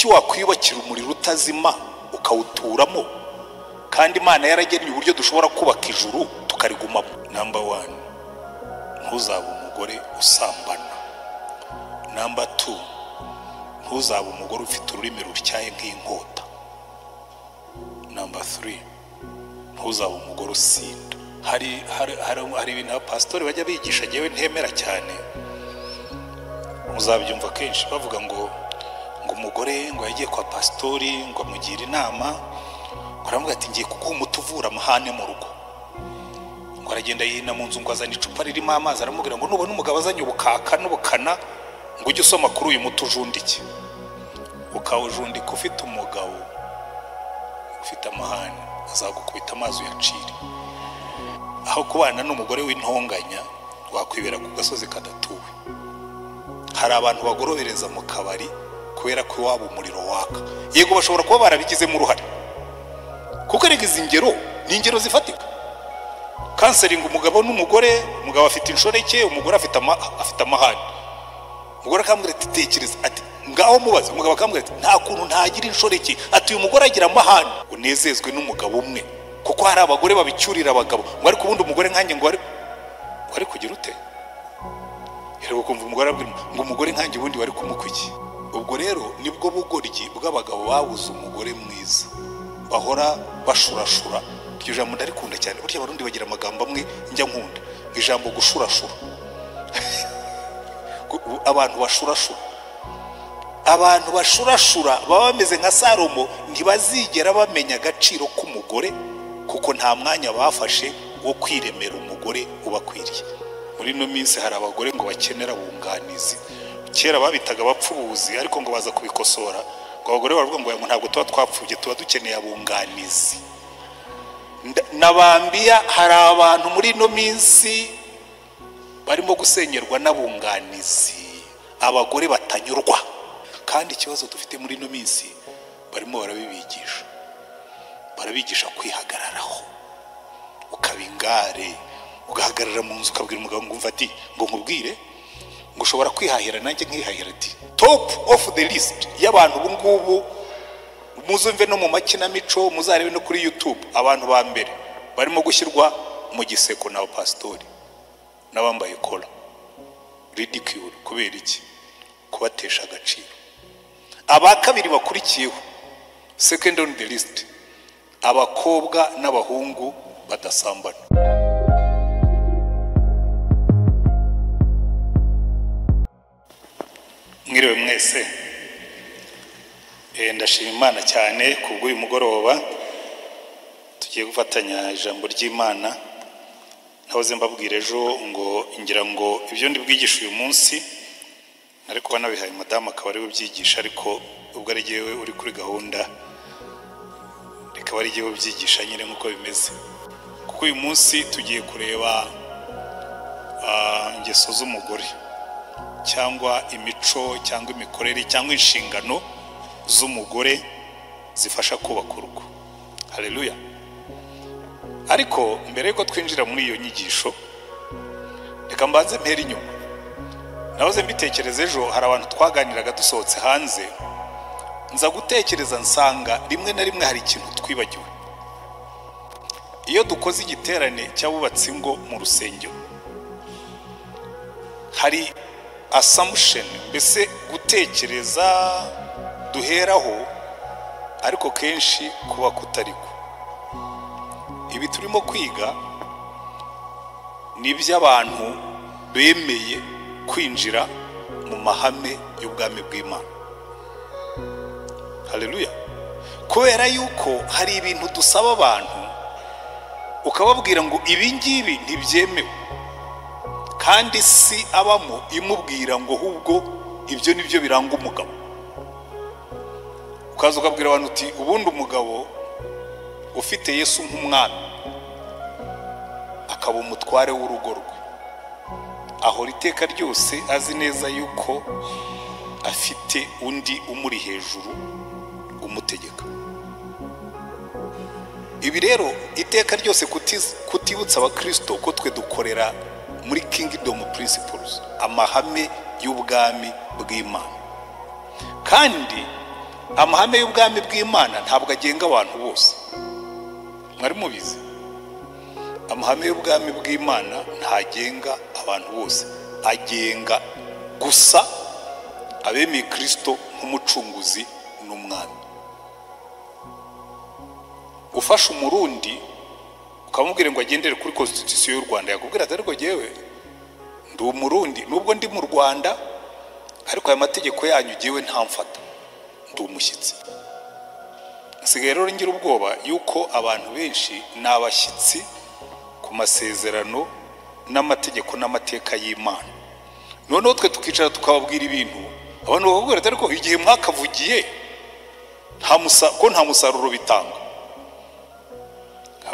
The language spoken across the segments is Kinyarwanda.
kuki wakwiyubakira umuriro utazima ukawuturamo kandi Imana yaragennye uburyo dushobora kubaka ijuru tukarigumamo? Number 1, ntuzaba umugore usambana. Number 2, ntuzaba umugore ufite ururimi rutyaye nk'inkota. Number 3, ntuzaba umugore usinda. Hari ibintu abapasitori bajya bigisha jewe ntemera cyane, muzabyumva kenshi bavuga ngo umugore ngo yagiye kwa pasitori ngo amugira inama, aravuga ati ngiye kuguha umuti uvura amahane mu rugo. Ngo aragenda yina mu nzu ngo azana icupa ririmo amazi, aramubwira ngo nubona umugabo azanye ubukaka n'ubukana ngo ujye usoma kuri uyu muti ujundike. Ukawujundika ufite umugabo ufite amahane, azagukubita amazi uyacire. Aho kubana n'umugore w'intonganya wakwibera ku gasozi kadatuwe. Hari abantu bagorobereza mu kabari kubera ko waba umuriro waka. Yego bashobora kuba barabigizemo uruhare, kuko rega izi ngero ni ingero zifatika. Kanseringa umugabo n'umugore, umugabo afite inshoreke, umugore afite amahane. Umugore akamubwira ati tekereza, ati ngaho mubaze. Umugabo akamubwira ati nta kuntu ntagira inshoreke, ati uyu mugore agira amahane. Unezezwe n'umugabo umwe, kuko hari abagore babicyurira abagabo ngo ariko ubundi umugore nkanjye ngo wari kugira ute? Rero kumva umugore abwira ngo umugore nkanjye ubundi wari kumukuki. Ubwo rero nibwo bugoryi bw'abagabo babuze umugore mwiza, bahora bashurashura. Iryo jambo ndarikunda cyane. Burya abarundi bagira amagambo amwe njya nkunda, ijambo gushurashura. Abantu bashurashura, abantu bashurashura baba bameze nka Salomo, ntibazigera bamenya agaciro k'umugore kuko nta mwanya bafashe wo kwiremera umugore ubakwiriye. Muri no minsi hari abagore ngo bakenera bunganizi. Kera babitaga abapfubuzi, ariko ngo baza kubikosora ngo abagore baravuga ngo ntabwo tuba twapfubye, tuba dukeneye abunganizi. Nabambiya hari abantu muri no minsi barimo gusenyerwa n'abunganizi, abagore batanyurwa. Kandi ikibazo dufite muri no minsi barimo barabigisha kwihagararaho, ukabingare, ugahagarara mu nzu ukabwira umugabo ngo umva ati ngo nkubwire ngo ushobora kwihahira nanjye nkihahira. Ati top of the list y'abantu ubu ngubu, muzumve no mu makinamico, muzarebe no kuri YouTube, abantu ba mbere barimo gushyirwa mu giseko n'abapasitori n'abambaye kola. Ridicule. Kubera iki? Kubatesha agaciro. Aba kabiri bakurikiyeho, second on the list, abakobwa n'abahungu badasambana. Mwiriwe mwese. Ndashima Imana cyane kubw'uyu mugoroba tugiye gufatanya ijambo ry'Imana. Nahoze mbabwira ejo ngo ngira ngo ibyo ndi bwigisha uyu munsi ariko banabihaye madamu akaba ari we byigisha, ariko ubwo ari jewe uri kuri gahunda reka bari jewe byigisha nyine nkuko bimeze. Kuko uyu munsi tugiye kureba ingeso z'umugore cyangwa imico cyangwa imikorere cyangwa inshingano z'umugore zifasha kubaka urugo. Haleluya. Ariko mbere yuko twinjira muri iyo nyigisho, reka mbanze mpera inyuma. Nahoze mbitekereza ejo, hari abantu twaganiraga dusohotse hanze, nza gutekereza nsanga rimwe na rimwe hari ikintu twibagiwe. Iyo dukoze igiterane cy'abubatsi ngo mu rusengero, hari assumption, mbese gutekereza duheraho, ariko kenshi kuba kutariko. Ibi turimo kwiga ni iby'abantu bemeye kwinjira mu mahame y'ubwami bw'Imana. Haleluya. Kubera yuko hari ibintu dusaba abantu ukababwira ngo ibi ngibi ntibyemewe, kandi si abamo imubwira ngo ahubwo ibyo nibyo biranga umugabo. Ukaza ukabwira abantu uti ubundi umugabo ufite Yesu nk'umwami akaba umutware w'urugo rwe, ahora iteka ryose azi neza yuko afite undi umuri hejuru umutegeka. Ibi rero iteka ryose kutibutsa abakristo ko twe dukorera muri kingdom principles, amahame y'ubwami bw'Imana. Kandi amahame y'ubwami bw'Imana ntabwo agenga abantu bose. Mwari mubizi? Amahame y'ubwami bw'Imana ntagenga abantu bose, agenga gusa abemeye Kristo nk'umucunguzi n'umwami. Ufasha umurundi ukamubwira ngo agendere kuri constitution y'u Rwanda, yakubwira ati ariko jewe ndi umurundi nubwo ndi mu Rwanda, ariko aya mategeko yanyu jewe ntamfata, ndi umushyitsi. Nsigaye rero ngira ubwoba yuko abantu benshi n'abashyitsi ku masezerano n'amategeko n'amateka y'Imana. Noneho twe tukicara tukababwira ibintu, abantu bakubwira ati ariko igihe mwakavugiye nta musaruro bitanga.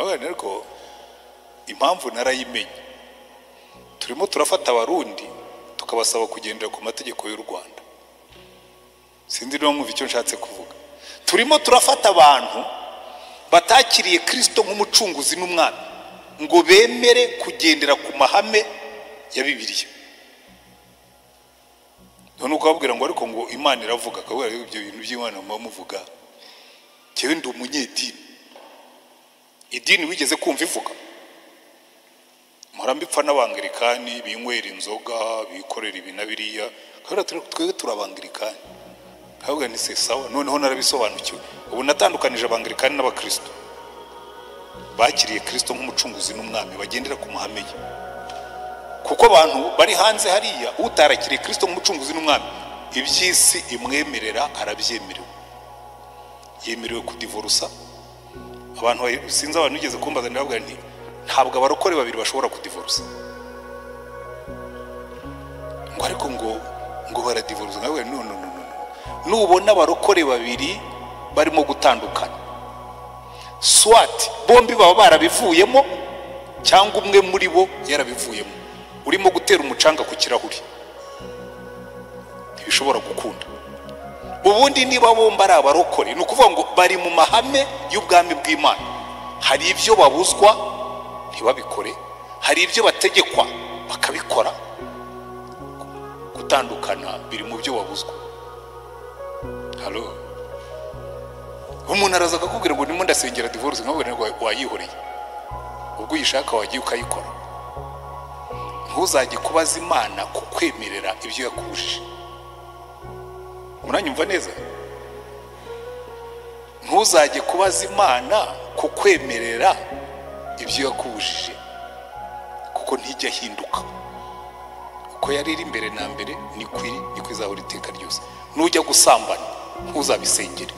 Ariko impamvu narayimenye, turimo turafata abarundi tukabasaba kugendera ku mategeko y'u Rwanda. Sindi no mwumva icyo nshatse kuvuga. Turimo turafata abantu batakiriye Kristo nk'umucunguzi n'umwami ngo bemere kugendera ku mahame ya Bibiliya. None ukababwira ngo ariko ngo Imana iravuga, akabwira ibyo bintu by'Imana muvuga, cyewe ndi umunyedini. Idini wigeze kumva ivuga? Murambipfa n'abangilikani binywera inzoga, bikorera ibinabiriya, kabira twebwe turabangilikani. Kabwa ni se sawa, noneho narabisobanukiwe. Ubu natandukanije abangilikani n'abakristo. Bakiriye Kristo nk'umucunguzi n'umwami, bagendera ku mahame ye. Kuko abantu bari hanze hariya utarakiriye Kristo nk'umucunguzi n'umwami, iby'isi imwemerera arabyemerewe. Yemerewe kudivorusa. Abantu sinzi abantu bigeze kumbaza ndavuga nti ntabwo abarokore babiri bashobora kudivorusa. Ngo ariko ngo baradivorusa, ngawe no. Nubona abarokore babiri barimo gutandukana, swati bombi baba barabivuyemo cyangwa umwe muri bo yarabivuyemo, urimo gutera umucanga ku kirahuri, ntibishobora gukunda. Ubundi niba bomba ari abarokore, ni ukuvuga ngo bari mu mahame y'ubwami bw'Imana. Hari ibyo babuzwa ntibabikore, hari ibyo bategekwa bakabikora. Gutandukana biri mu byo babuzwa. Halo, umuntu araza akakubwira ngo ndimo ndasengera divorce, nkabwira ngo wayihoreye, ubwo uyishaka wagiye ukayikora. Ntuzajye kubaza Imana kukwemerera ibyo yakubujije. Muranyumva neza? Ntuzajye kubaza Imana kukwemerera ibyo yakubujije, kuko ntijya hinduka. Uko yari iri imbere na mbere ni kwizahura iteka ryose. Nujya gusambana ntuzabisengere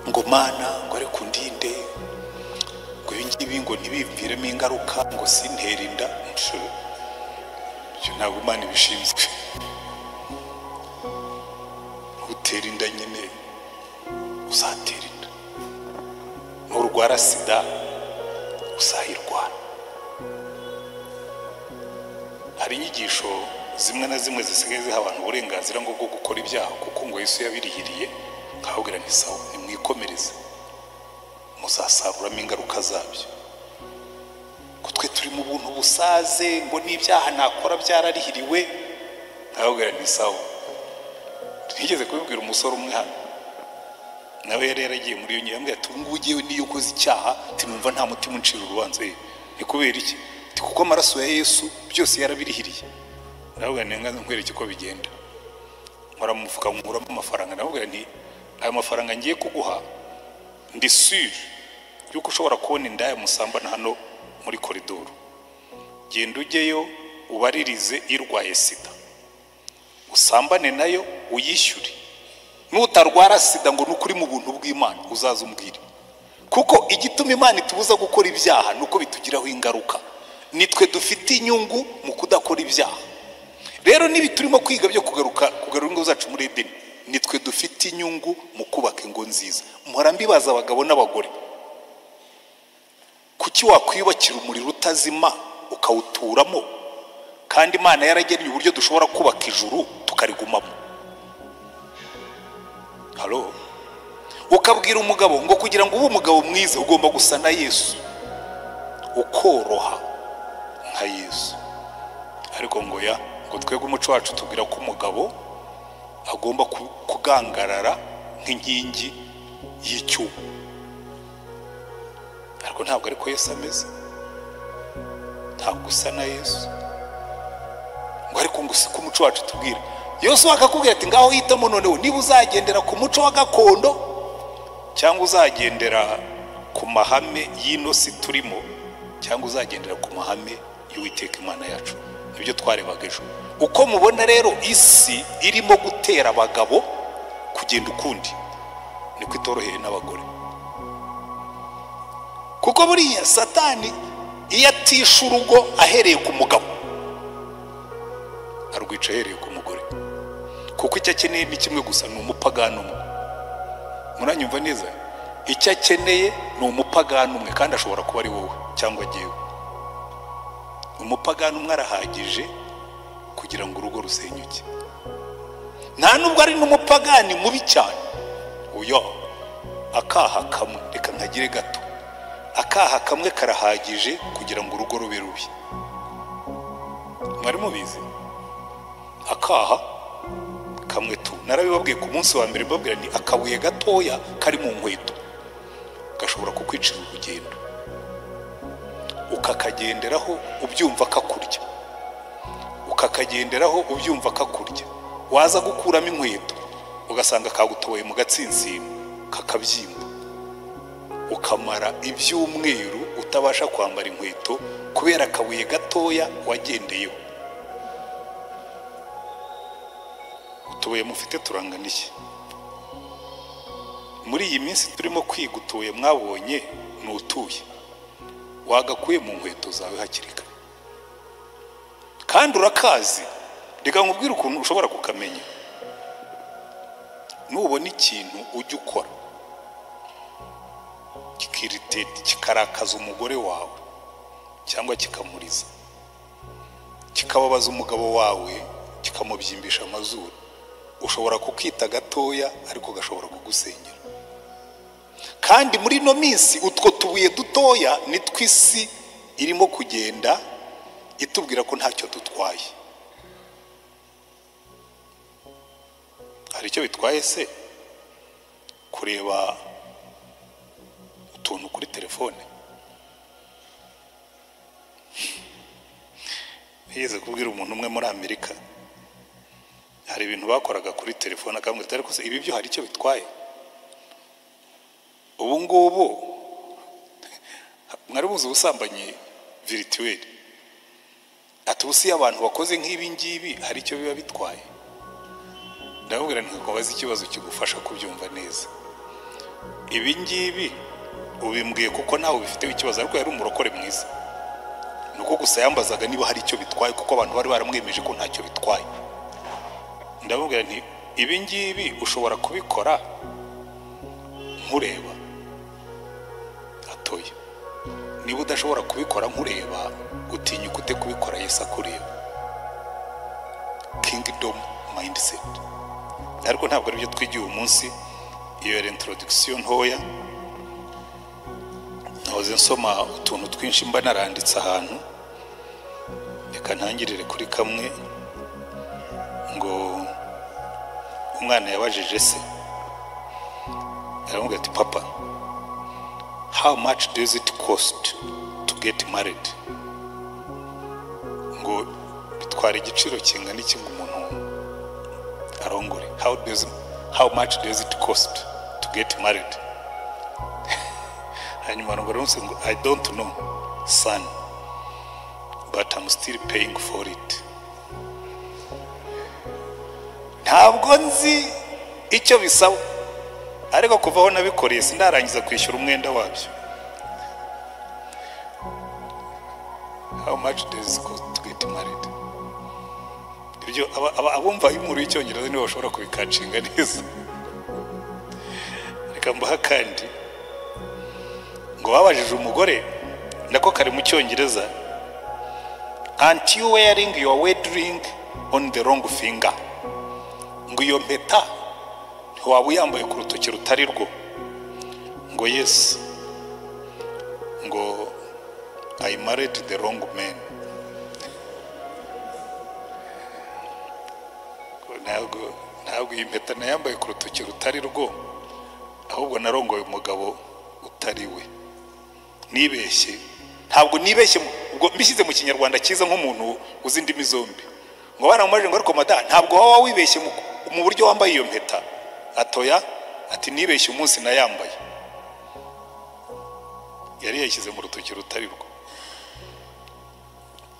ngo Mana ngo ari kundinde, ngo ibingibi ngo ntibimviremo ingaruka, ngo sintera inda. Ibyo ntabwo Imana ibishinzwe. Utera inda nyine uzatera inda, nurwara sida uzayirwara. Hari inyigisho zimwe na zimwe zisigaye ziha abantu uburenganzira ngo bwo gukora ibyaha, kuko ngo Yesu yabirihiriye. Nkababwira nti sawa, nimwikomereze muzasaruramo ingaruka zabyo. Ko twe turi mu buntu busaze, ngo n'ibyaha nakora byararihiriwe. Nkababwira nti sawa. Ntigeze kubibwira umusore umwe hano, nawe yari yaragiye muri iyo nyambwe, ati ubu ngubu ugiye niyo ukoze icyaha tinumva nta mutima uncira urubanza. Ni kubera iki? Kuko amaraso ya Yesu byose yarabirihiriye. Navuga nenga nkwereke ko bigenda. Nkora mu mufuka nkuramo amafaranga, navuga nti aya mafaranga ngiye kuguha ndi sûr yuko ushobora kubona indaya musambana hano muri koridoro. Genda ujyeyo ubaririze irwaye sida, usambane nayo uyishyure. Nutarwara sida ngo nukuri mu buntu bw'Imana uzaza umbwire. Kuko igituma Imana itubuza gukora ibyaha nuko bitugiraho ingaruka. Nitwe dufite inyungu mu kudakora ibyaha. Rero nibi turimo kwiga byo kugarura ingo zacu muri Edeni, nitwe dufite inyungu mu kubaka ingo nziza. Mpora mbibaza abagabo n'abagore, kuki wakwiyubakira umuriro utazima ukawuturamo, kandi Imana yaragennye uburyo dushobora kubaka ijuru tukarigumamo? Halo, ukabwira umugabo ngo kugira ngo ube umugabo mwiza ugomba gusa na Yesu, ukoroha nka Yesu. Ariko ngo twebwe umuco wacu tubwira ko umugabo agomba kugangarara nk'inkingi y'icyuma. Ariko ntabwo ariko Yesu ameze, ntabwo usa na Yesu. Ngo ariko ngo si ku muco wacu tubwire. Yesu akakubwira ati ngaho hitamo noneho niba uzagendera ku muco wa gakondo cyangwa uzagendera ku mahame y'ino si turimo, cyangwa uzagendera ku mahame y'Uwiteka Imana yacu. Nibyo twarebaga ejo. Uko mubona rero isi irimo gutera abagabo kugenda ukundi, niko itoroheye n'abagore. Kuko buriya Satani iyo atisha urugo ahereye ku mugabo, arwica ahereye ku mugore. Kuko icyo akeneye ni kimwe gusa, ni umupagano umwe. Muranyumva neza? Icyo akeneye ni umupagano umwe, kandi ashobora kuba ari wowe cyangwa jyewe. Umupagano umwe arahagije kugira ngo urugo rusenyuke. Nta nubwo ari n'umupagani mubi cyane. Oya, akaha kamwe, reka nkagire gato, akaha kamwe karahagije kugira ngo urugo rube rubi. Mwari mubizi? Akaha kamwe tu. Narabibabwiye ku munsi wa mbere, mbabwira ni akabuye gatoya kari mu nkweto gashobora kukwicira urugendo, ukakagenderaho ubyumva kakurya, ukakagenderaho ubyumva kakurya. Waza gukuramo inkweto ugasanga kagutoye mu gatsinsino kakabyimba, ukamara ibyumweru utabasha kwambara inkweto kubera akabuye gatoya wagendeyeho. Utubuye mufite turanganiye. Muri iyi minsi turimo kwiga utubuye mwabonye ni utuye wagakuye mu nkweto zawe hakiri kare, kandi urakazi. Reka nkubwire ukuntu ushobora kukamenya. Nubona ikintu ujya ukora kikarakaza umugore wawe cyangwa kikamuriza, kikababaza umugabo wawe, kikamubyimbisha amazuru, ushobora kukita gatoya ariko gashobora kugusenyera. Kandi muri no minsi utwo tubuye dutoya ni tw'isi irimo kugenda itubwira ko ntacyo dutwaye. Hari icyo bitwaye se kureba utuntu kuri telefone? Yeze kubwira umuntu umwe muri Amerika, hari ibintu bakoraga kuri telefone akamubwira ariko se ibi byo hari icyo bitwaye? Ubu ngubu mwari buzi ubusambanyi virtuel, ati ubusi abantu bakoze nk'ibi ngibi hari icyo biba bitwaye? Ndababwira ntukubaza ikibazo kigufasha kubyumva neza. Ibi ngibi ubimbwiye kuko nawe ubifiteho ikibazo, ariko yari umurokore mwiza. Nuko gusa yambazaga niba hari icyo bitwaye, kuko abantu bari baramwemeje ko ntacyo bitwaye. Ndababwira nti ibi ngibi ushobora kubikora nkureba atoya. Niba udashobora kubikora nkureba, utinyuka ute kubikora Yesu akureba? Kingdom mindset. Ariko ntabwo ari byo twigiye uyu munsi. Iyo yari introduction ntoya, nahoze nsoma utuntu twinshi mba naranditse ahantu. Reka ntangirire kuri kamwe, ngo umwana yabajije se, aramubwira ati papa, how much does it cost to get married? Ngo bitwara igiciro kingana iki ngo umuntu arongore? How much does it cost to get married? Hanyuma arongora ngo I don't know son, but I'm still paying for it. Ntabwo nzi icyo bisaba, ariko kuva aho nabikoreye sindarangiza kwishyura umwenda wabyo. How much does it cost to get married? Ibyo abumva inkuru y'Icyongereza nibo bashobora kubikacinga neza. Reka mbaha kandi ngo babajije umugore, nako kari mu Cyongereza, aren't you wearing your wedding ring on the wrong finger? Ngo iyo mpeta ntiwaba uyambaye ku rutoki rutari rwo? Ngo yes. Ngo I married the wrong man. ntabwo iyi mpeta nayambaye ku rutoki rutari rwo, ahubwo narongoye umugabo utari we. Nibeshye, ntabwo nibeshye, ubwo mbishyize mu kinyarwanda cyiza nk'umuntu uzi indimi zombi. Ngo baramumaje ngo ariko mada ntabwo waba wibeshye mu buryo wambaye iyo mpeta. Atoya, ati nibeshye umunsi nayambaye. Yari yashyize mu rutoki rutari rwo.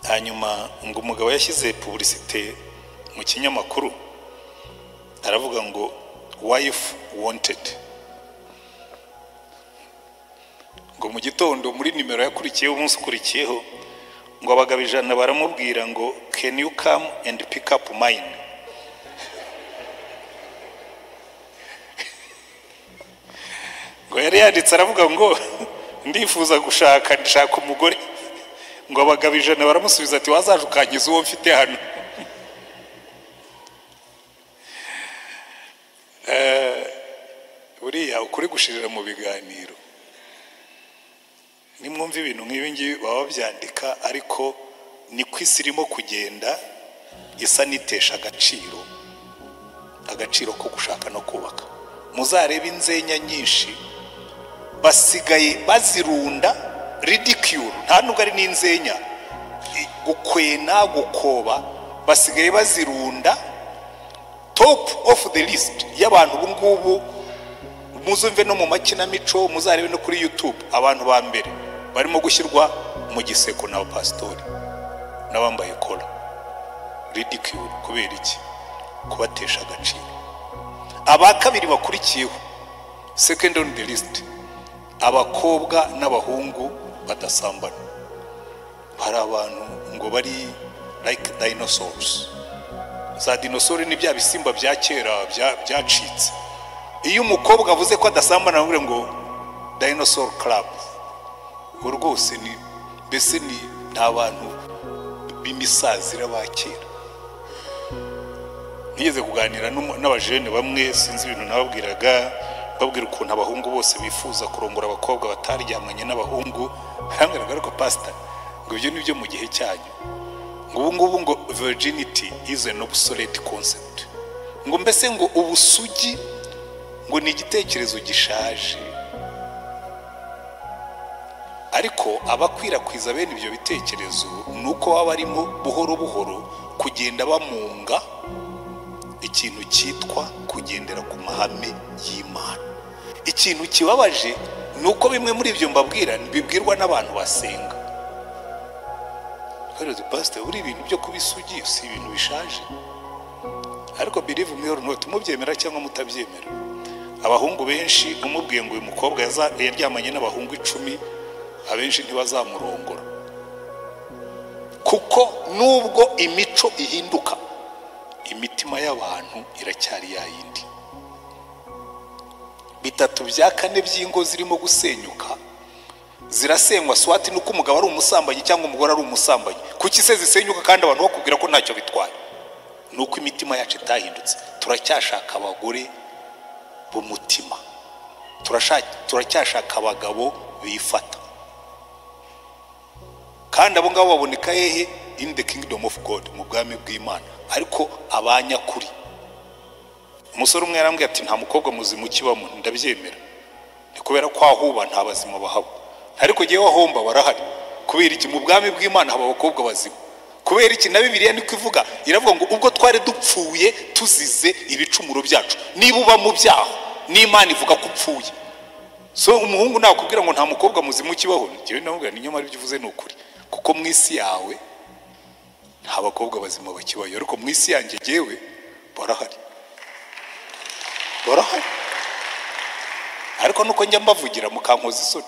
Hanyuma ngo umugabo yashyize publicité mu kinyamakuru, aravuga ngo wife wanted. Ngo mu gitondo muri nimero yakurikiyeho umunsi ukurikiyeho, ngo abagabo 100 baramubwira ngo can you come and pick up mine. Ngo yari yanditse aravuga ngo ndifuza ndashaka umugore. Ngo abagabo 100 baramusubiza ati wazaje ukangiza uwo mfite hano. Buriya ukuri gushirira mu biganiro. Nimwumva ibintu nk'ibi ngibi baba byandika, ariko ni kwisi irimo kugenda isa nitesha agaciro ko gushaka no kubaka. Muzarebe inzenya nyinshi basigaye bazirunda ridicule, nta nubwo ari n'inzenya, gukwena gukoba, basigaye bazirunda top of the list y'abantu ubungubu. Muzumve no mu makinamico, muzarebe no kuri YouTube, abantu ba mbere barimo gushyirwa mu giseko na pastori n'abambaye kola. Ridicule kubera iki? Kubatesha agaciro. Aba kabiri bakurikiyeho, second on the list, abakobwa n'abahungu badasambana. Hari abantu ngo bari like dinosaurs. Za dinosaur ni bya bisimba bya kera byacitse. Iyo umukobwa avuze ko adasambana ngure ngo dinosaur club, rwose ni bese ni ntabantu bimisazira bakera. Nigeze kuganira n'abajene bamwe, sinzi ibintu nababwiraga, babwira ukuntu abahungu bose bifuza kurongora abakobwa bataryamanye n'abahungu. Hangaraga ariko pastor ngo ibyo nibyo mu gihe cyanyu. Ngo ubungubu ngo virginity is an obsolete concept. Ngo mbese ngo ubusugi ngo ni igitekerezo gishaje. Ariko abakwirakwiza bene ibyo bitekerezo nuko baba barimo buhoro buhoro kugenda bamunga ikintu cyitwa kugendera ku mahame y'Imana. Ikintu kibabaje nuko bimwe muri ibyo mbabwira bibwirwa n'abantu basenga. Kandi pastor uri ibintu byo kubisugi si ibintu bishaje. Ariko believe me or not, mubyemera cyangwa mutabyemera, abahungu benshi umubwiye ngo uyu mukobwa yaryamanye n'abahungu 10, abenshi ntibazamurongora. Kuko nubwo imico ihinduka, imitima y'abantu iracyari yayindi. 3 bya 4 by'ingo zirimo gusenyuka, zirasenywa swati nuko umugabo ari umusambanyi cyangwa umugore ari umusambanyi. Kuki se zisenyuka kandi abantu bakubwira ko ntacyo bitwaye? Nuko imitima yacu itahindutse. Turacyashaka abagore b'umutima, turacyashaka abagabo bifata. Kandi abo ngabo baboneka hehe? In the kingdom of God, mu bwami bw'Imana. Ariko abanyakuri, umusore umwe yarambwiye ati nta mukobwa muzima ukibamo. Ndabyemera, ni kubera ko ahuba nta bazima bahaba. Ariko giye wahomba barahari. Kubera iki? Mu bwami bw'Imana haba abakobwa bazima. Kubera iki? Na Bibiliya niko ivuga, iravuga ngo ubwo twari dupfuye tuzize ibicumuro byacu. Niba uba mu byaha, n'Imana ivuga ko upfuye. So umuhungu nakubwira ngo nta mukobwa muzima ukibaho, njyewe namubwira ni nyamara ibyo uvuze ni ukuri. Kuko mu isi yawe nta bakobwa bazima bakibayo, ariko mu isi yanjye jewe barahari. Ariko nuko njya mbavugira mukankoza isoni,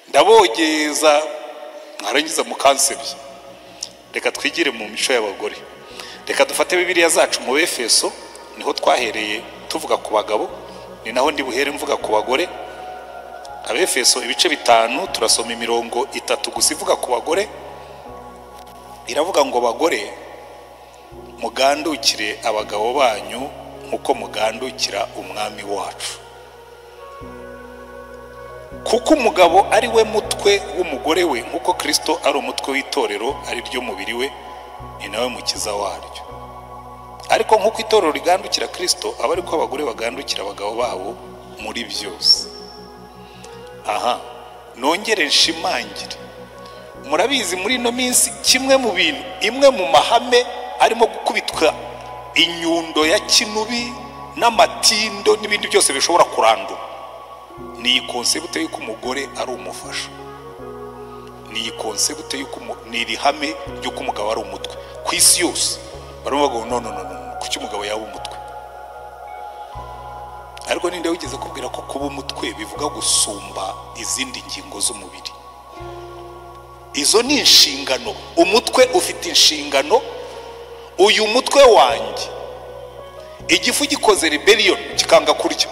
ndabogeza mwarangiza mukansebye. Reka twigire mu mico y'abagore. Reka dufate Bibiliya zacu mu Efeso, niho twahereye tuvuga ku bagabo, ni naho ndi buhere mvuga ku bagore. Abefeso ibice 5 turasoma imirongo 3 gusa ivuga ku bagore. Iravuga ngo bagore mugandukire abagabo banyu nkuko mugandukira umwami wacu. Kuko umugabo ari we mutwe w'umugore we, nkuko Kristo ari umutwe w'itorero ari ryo mubiri we, ni nawe mukiza waryo. Ariko nk'uko itorero rigandukira Kristo, aba ariko abagore bagandukira abagabo babo muri byose. Aha nongere nshimangire, murabizi muri no minsi kimwe mu bintu, imwe mu mahame arimo gukubitwa inyundo ya kinubi n'amatindo n'ibindi byose bishobora kurandura, ni konsepte y'uko umugore ari umufasha, ni konsepte y'uko ni ihame ry'uko umugabo ari umutwe. Ku isi yose barimo bago no kuki umugabo yaba umutwe. Ariko ninde wigeze kubwira ko kuba umutwe bivuga gusumba izindi ngingo z'umubiri? Izo ni inshingano. Umutwe ufite inshingano. Uyu mutwe wanjye, igifu gikoze rebellion kikanga kurya,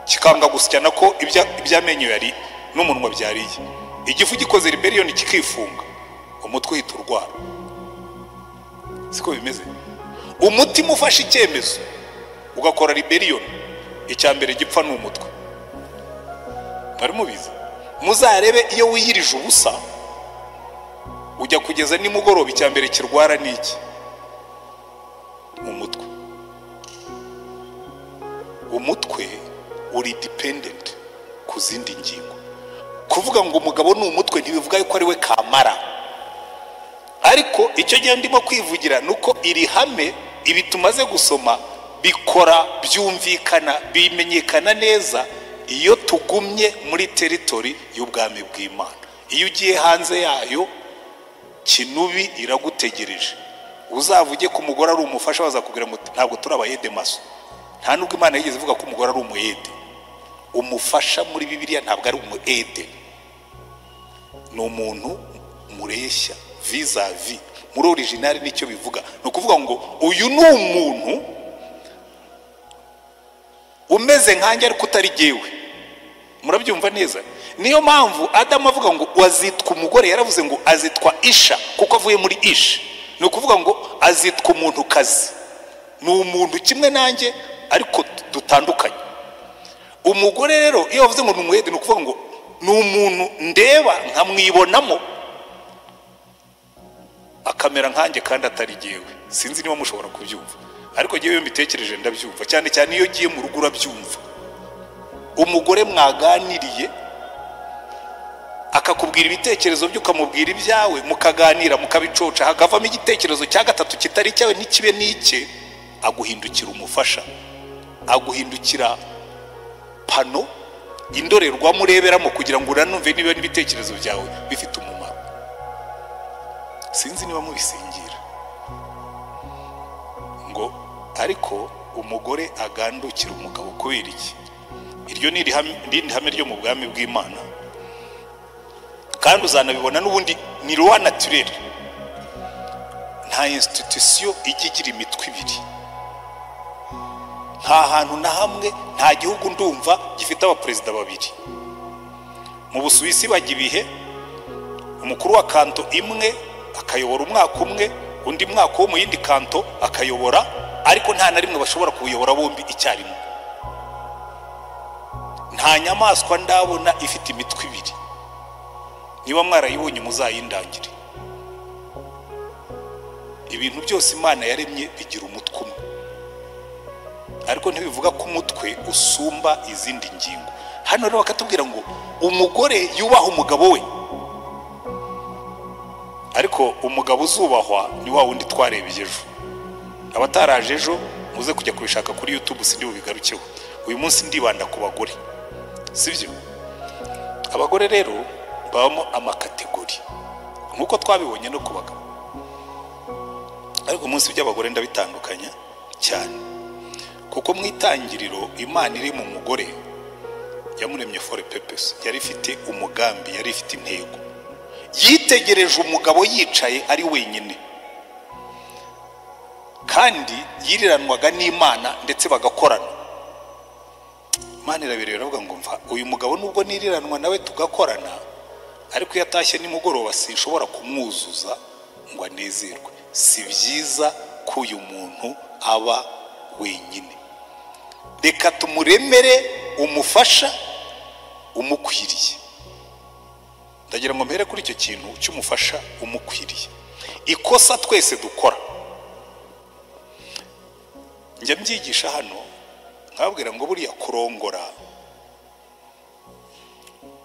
kikanga gusya nako ibyamenyo yari n'umunwa byariye, igifu gikoze rebellion kikifunga, umutwe uhita urwara. Siko bimeze? Umutima ufashe icyemezo ugakora rebellion, icyambere gipfa n'umutwe. Bari mubizi? Muzarebe iyo wiyirije ubusa ujya kugeza nimugoroba, icyambere kirwara niki? Umutwe. Umutwe uri dependent ku zindi ngingo. Kuvuga ngo umugabo ni umutwe ntibivuga yuko ari we kamara. Ariko icyo gihe ndimo kwivugira nuko iri hame ibi tumaze gusoma bikora, byumvikana, bimenyekana neza iyo tugumye muri territory y'ubwami bw'Imana. Iyo ugiye hanze yayo, kinubi iragutegereje. Uzavuge ko umugore ari umufasha, bazakubwira ngo ntabwo turi abayede maso. Nta nubwo Imana yigeze ivuga ko umugore ari umuyede. Umufasha muri Bibiliya ntabwo ari umuyede, ni umuntu mureshya vis-a-vis. Muri original nicyo bivuga, no kuvuga ngo uyu ni umuntu umeze nkanjye ariko utari jewe. Murabyumva neza? Niyo mpamvu Adamu avuga ngo wazitwa umugore, yaravuze ngo azitwa Isha kuko avuye muri Ish. No kuvuga ngo azitwa umuntu kazi, ni umuntu kimwe nanjye ariko dutandukanye. Umugore rero iyo bavuze ngo numuyede, no kuvuga ngo ni umuntu ndeba nkamwibonamo akamera nkanjye kandi atari jewe. Sinzi niba mushobora kubyumva, ariko jewe iyo mbitekereje ndabyumva, cyane cyane iyo giye mu rugo urabyumva. Umugore mwaganiriye akakubwira ibitekerezo byo, ukamubwira ibyawe, mukaganira mukabicoca, hakavamo igitekerezo cya gatatu kitari cyawe n'ikibe n'ike, aguhindukira umufasha, aguhindukira pano, indorerwamo ureberamo kugira ngo uranumve niba n'ibitekerezo byawe bifite umumaro. Sinzi niba mubisingira ngo ariko umugore agandukira umugabo kubera iki? Iryo ni ihame ryo mu bwami bw'Imana, kandi uzanabibona n'ubundi ni loi naturelle. Nta institution igira imitwe ibiri, nta hantu na hamwe, nta gihugu ndumva gifite abaperezida babiri. Mu Busuwisi bajya ibihe, umukuru wa kanto imwe akayobora umwaka umwe, undi mwaka wo mu yindi kanto akayobora, ariko nta na rimwe bashobora kuyobora bombi icyarimwe. Nta nyamaswa ndabona ifite imitwe ibiri. Niba mwarayibonye muzayindangire. Ibintu byose Imana yaremye bigira umutwe umwe, ariko ntibivuga ko umutwe usumba izindi ngingo. Hano rero bakatubwira ngo umugore yubaha umugabo we, ariko umugabo uzubahwa ni wa wundi twarebye ejo. Abataraje ejo muze kujya kubishaka kuri YouTube, sindi bubigarukeho. Uyu munsi ndibanda ku bagore, sivyo? Abagore rero babamo amakategori nkuko twabibonye no ku bagabo, ariko umunsi by'abagore ndabitandukanya cyane, kuko mu itangiriro Imana iri mu mugore yamuremye for a purpose. Yari ifite umugambi, yari ifite intego. Yitegereje umugabo yicaye ari wenyine, kandi yiriranwaga n'Imana ndetse bagakorana. Imana irabirebera avuga ngo mva uyu mugabo nubwo niriranwa nawe tugakorana, ariko iyo atashye nimugoroba sinshobora kumwuzuza ngo anezerwe. Si byiza ko uyu muntu aba wenyine, reka tumuremere umufasha umukwiriye. Ndagira ngo mpere kuri icyo kintu cy'umufasha umukwiriye. ikosa twese dukora. Njya mbyigisha hano nkabwira ngo buriya kurongora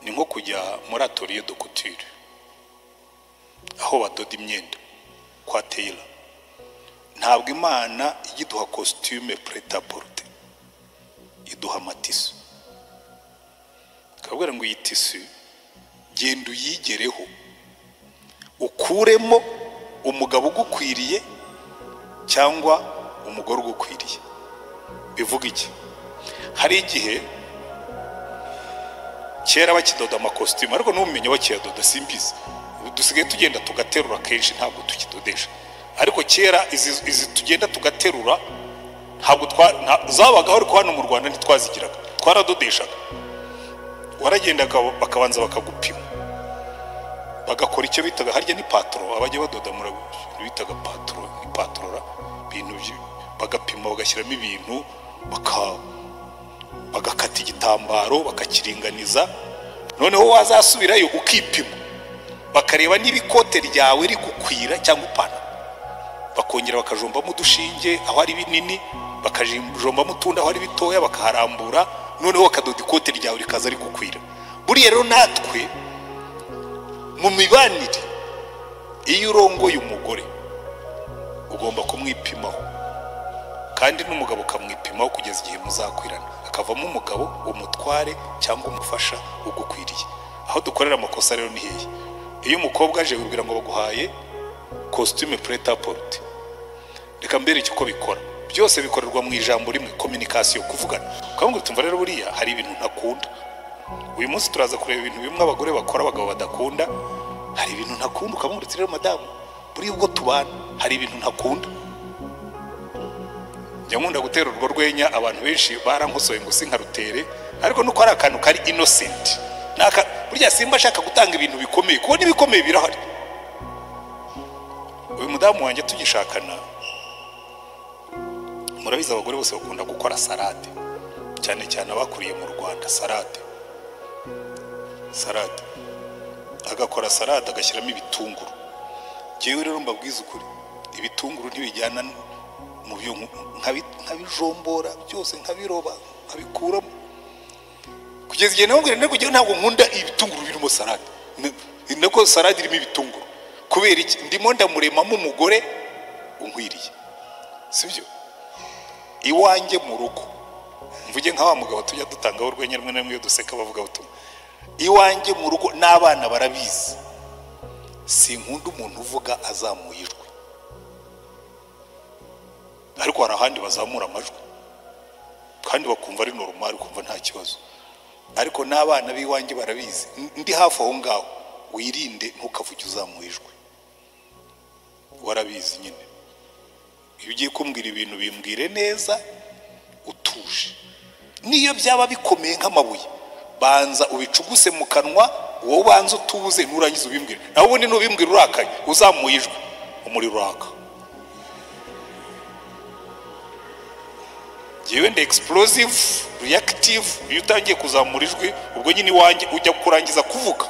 ni nko kujya muri atelier de couture aho badoda imyenda kwa tailor. Ntabwo Imana igiduha costume prêt à porter, iduha amatisu. Kabwira ngo iyi tisu genda uyigereho ukuremo umugabo ugukwiriye cyangwa umugore ugukwiriye. Bivuga iki? Hari igihe kera bakidoda amakositimu ariko n'ubumenyi bakiyadoda simbizi, dusigaye tugenda tugaterura kenshi ntabwo tukidodesha. Ariko kera izi tugenda tugaterura ntabwo zabagaho, ariko hano mu Rwanda ntitwazigiraga, twaradodeshaga. Waragendaga bakabanza bakagupima bagakora icyo bitaga harya ni patro, abajya badoda muri bitaga patro, ni patrora bintu bagapima bagashyiramo ibintu bagakata igitambaro bakakiringaniza, noneho wazasubirayo ukipima bakareba niba ikote ryawe rigukwira cyangwa ipantaro, bakongera bakajombamo udushinge aho ari binini, bakajombamo utundi aho ari bitoya, bakaharambura, noneho bakadoda ikote ryawe rikaza rigukwira. Buriya rero natwe mu mibanire iyo urongoye umugore ugomba kumwipimaho, kandi n'umugabo ukamwipimaho kugeza igihe muzakwirana, akavamo umugabo umutware cyangwa umufasha ugukwiriye. Aho dukorera amakosa rero ni hehe? Iyo umukobwa aje wibwira ngo baguhaye costume prêt à porter, reka mbere icyo ko bikora byose bikorerwa mu ijambo rimwe, communication, kuvugana. Ukamubwira utumva rero buriya hari ibintu ntakunda, uyu munsi turaza kureba ibintu bimwe abagore bakora abagabo badakunda. Hari ibintu ntakunda, ukamubwira uti rero madamu buriya ubwo tubana hari ibintu ntakunda. Njya nkunda gutera urwo rwenya, abantu benshi barankosoye ngo sinkarutere, ariko nuko ari akantu kari innocent. Burya simba ashaka gutanga ibintu bikomeye, kuko n'ibikomeye birahari. Uyu mudamu wanjye tugishakana, murabizi abagore bose bakunda gukora salade, cyane cyane abakuriye mu Rwanda. Salade agakora salade agashyiramo ibitunguru. Jewe rero mbabwiza ukuri, ibitunguru ntibijyana mu byo nkabijombora byose, nkabiroba, nkabikuramo, kugeza igihe namubwira ntego gihe ntabwo nkunda ibitunguru birimo salade. Nako salade irimo ibitunguru kubera iki? Ndimo ndamuremamo umugore unkwiriye, sibyo? Iwanjye mu rugo mvuge nka wa mugabo tujya dutangaho urwenya rumwe na rumwe duseka bavuga butumwa. Iwanjye mu rugo n'abana barabizi, sinkunda umuntu uvuga azamuye ijwi, ariko hari ahandi bazamura amajwi kandi bakumva ari normal, kumva nta kibazo. Ariko n'abana b'iwanjye barabizi, ndi hafi aho ngaho, wirinde ntukavuge uzamuye ijwi, warabizi nyine. Iyo ugiye kumbwira ibintu bimbwire neza utuje, niyo byaba bikomeye nk'amabuye banza ubicuguse mu kanwa, wowe banza utuze, nurangiza ubimbwire. Naho ubundi nubimbwira urakaye uzamuye ijwi, umuriro uraka. Jewe ndi explosive, reactive. Iyo utangiye kuzamura ijwi ubwo nyine iwanjye ujya kurangiza kuvuga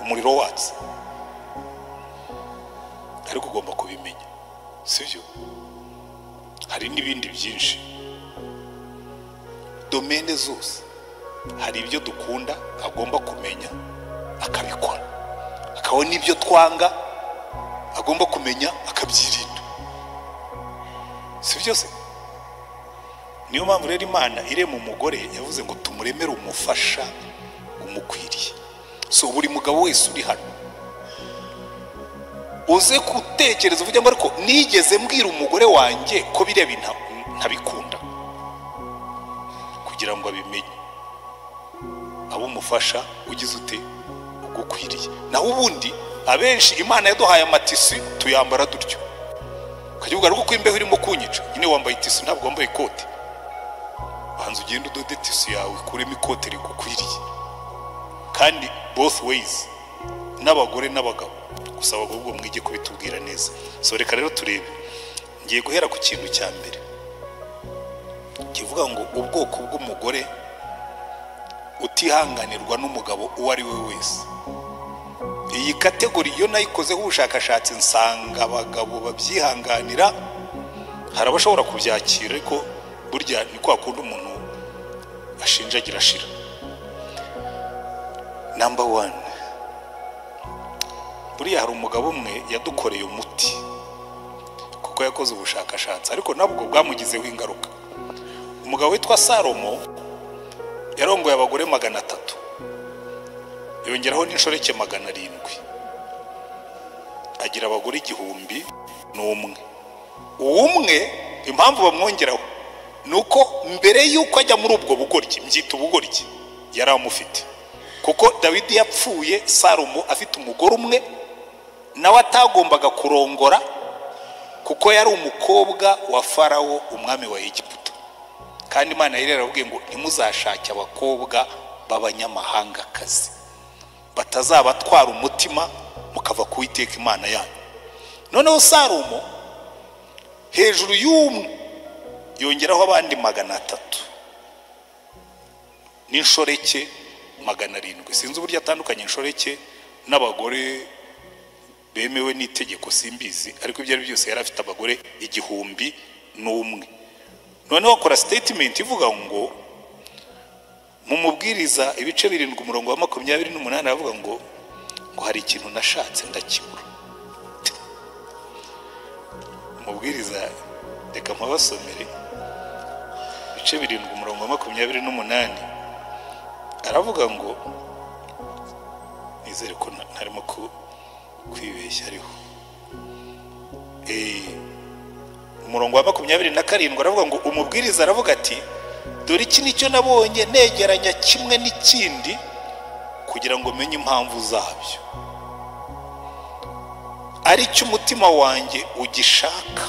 umuriro watse. Ariko ugomba kubimenya, sivyo? Hari n'ibindi byinshi, domene zose hari ibyo dukunda agomba kumenya akabikora, akaho n'ibyo twanga agomba kumenya akabyirinda, sivyo se? Niyo mpamvu rero Imana irema umugore yavuze ngo tumuremere umufasha umukwiriye. So buri mugabo wese uri hano uze gutekereza uvuge ngo ariko nigeze mbwira umugore wanjye ko biriya bintu ntabikunda, kugira ngo abimenye, abo umufasha ugize ute ugukwiriye. Naho ubundi abenshi Imana yaduhaye amatisi tuyambara dutyo, kagivuga ariko ko imbeho irimo kunyica, nyine wambaye itisi ntabwo wambaye ikote. Banza ugende udode tisi yawe kurema ikote rigukwiriye, kandi both ways, n'abagore n'abagabo. Gusa abagabo mwige kubitubwira neza. So reka rero turebe, ngiye guhera ku kintu cya mbere kivuga ngo ubwoko bw'umugore utihanganirwa n'umugabo uwo ari we wese. iyi kategori iyo nayikozeho ubushakashatsi nsanga abagabo babyihanganira, hari abashobora kubyakira, ariko burya ni kwa kundi umuntu ashinjagira ashira. Number 1, buriya hari umugabo umwe yadukoreye umuti kuko yakoze ubushakashatsi, ariko nabwo bwamugizeho ingaruka. Umugabo witwa Salomo yarongoye abagore 300, yongeraho n'inshoreke 700, agira abagore 1001. Umwe impamvu bamwongeraho nuko mbere yuko ajya muri ubwo bugoryi, mbyita ubugoryi, yari amufite. Kuko Dawidi yapfuye Salomo afite umugore umwe, nawe atagombaga kurongora kuko yari umukobwa wa Farawo umwami wa Egiputa. Kandi Imana yari yarabwiye ngo ntimuzashake abakobwa b'abanyamahangakazi, batazabatwara umutima mukava ku Uwiteka Imana yanyu. Noneho Salomo hejuru y'umwe yongeraho abandi 300 n'inshoreke 700. Sinzi uburyo atandukanye inshoreke n'abagore bemewe n'itegeko simbizi, ariko ibyo ari byose yari afite abagore 1001. Noneho akora statement ivuga ngo mu mubwiriza ibice 7 umurongo wa 28 avuga ngo hari ikintu nashatse ndakibura. Mubwiriza reka mpabasomere ibice 7 umurongo wa 28 aravuga ngo, nizere ko ntarimo kwibeshya ariho. Umurongo wa 27 aravuga ngo umubwiriza aravuga ati dore iki nicyo nabonye negeranya kimwe n'ikindi kugira ngo menye impamvu zabyo, ari cyo umutima wanjye ugishaka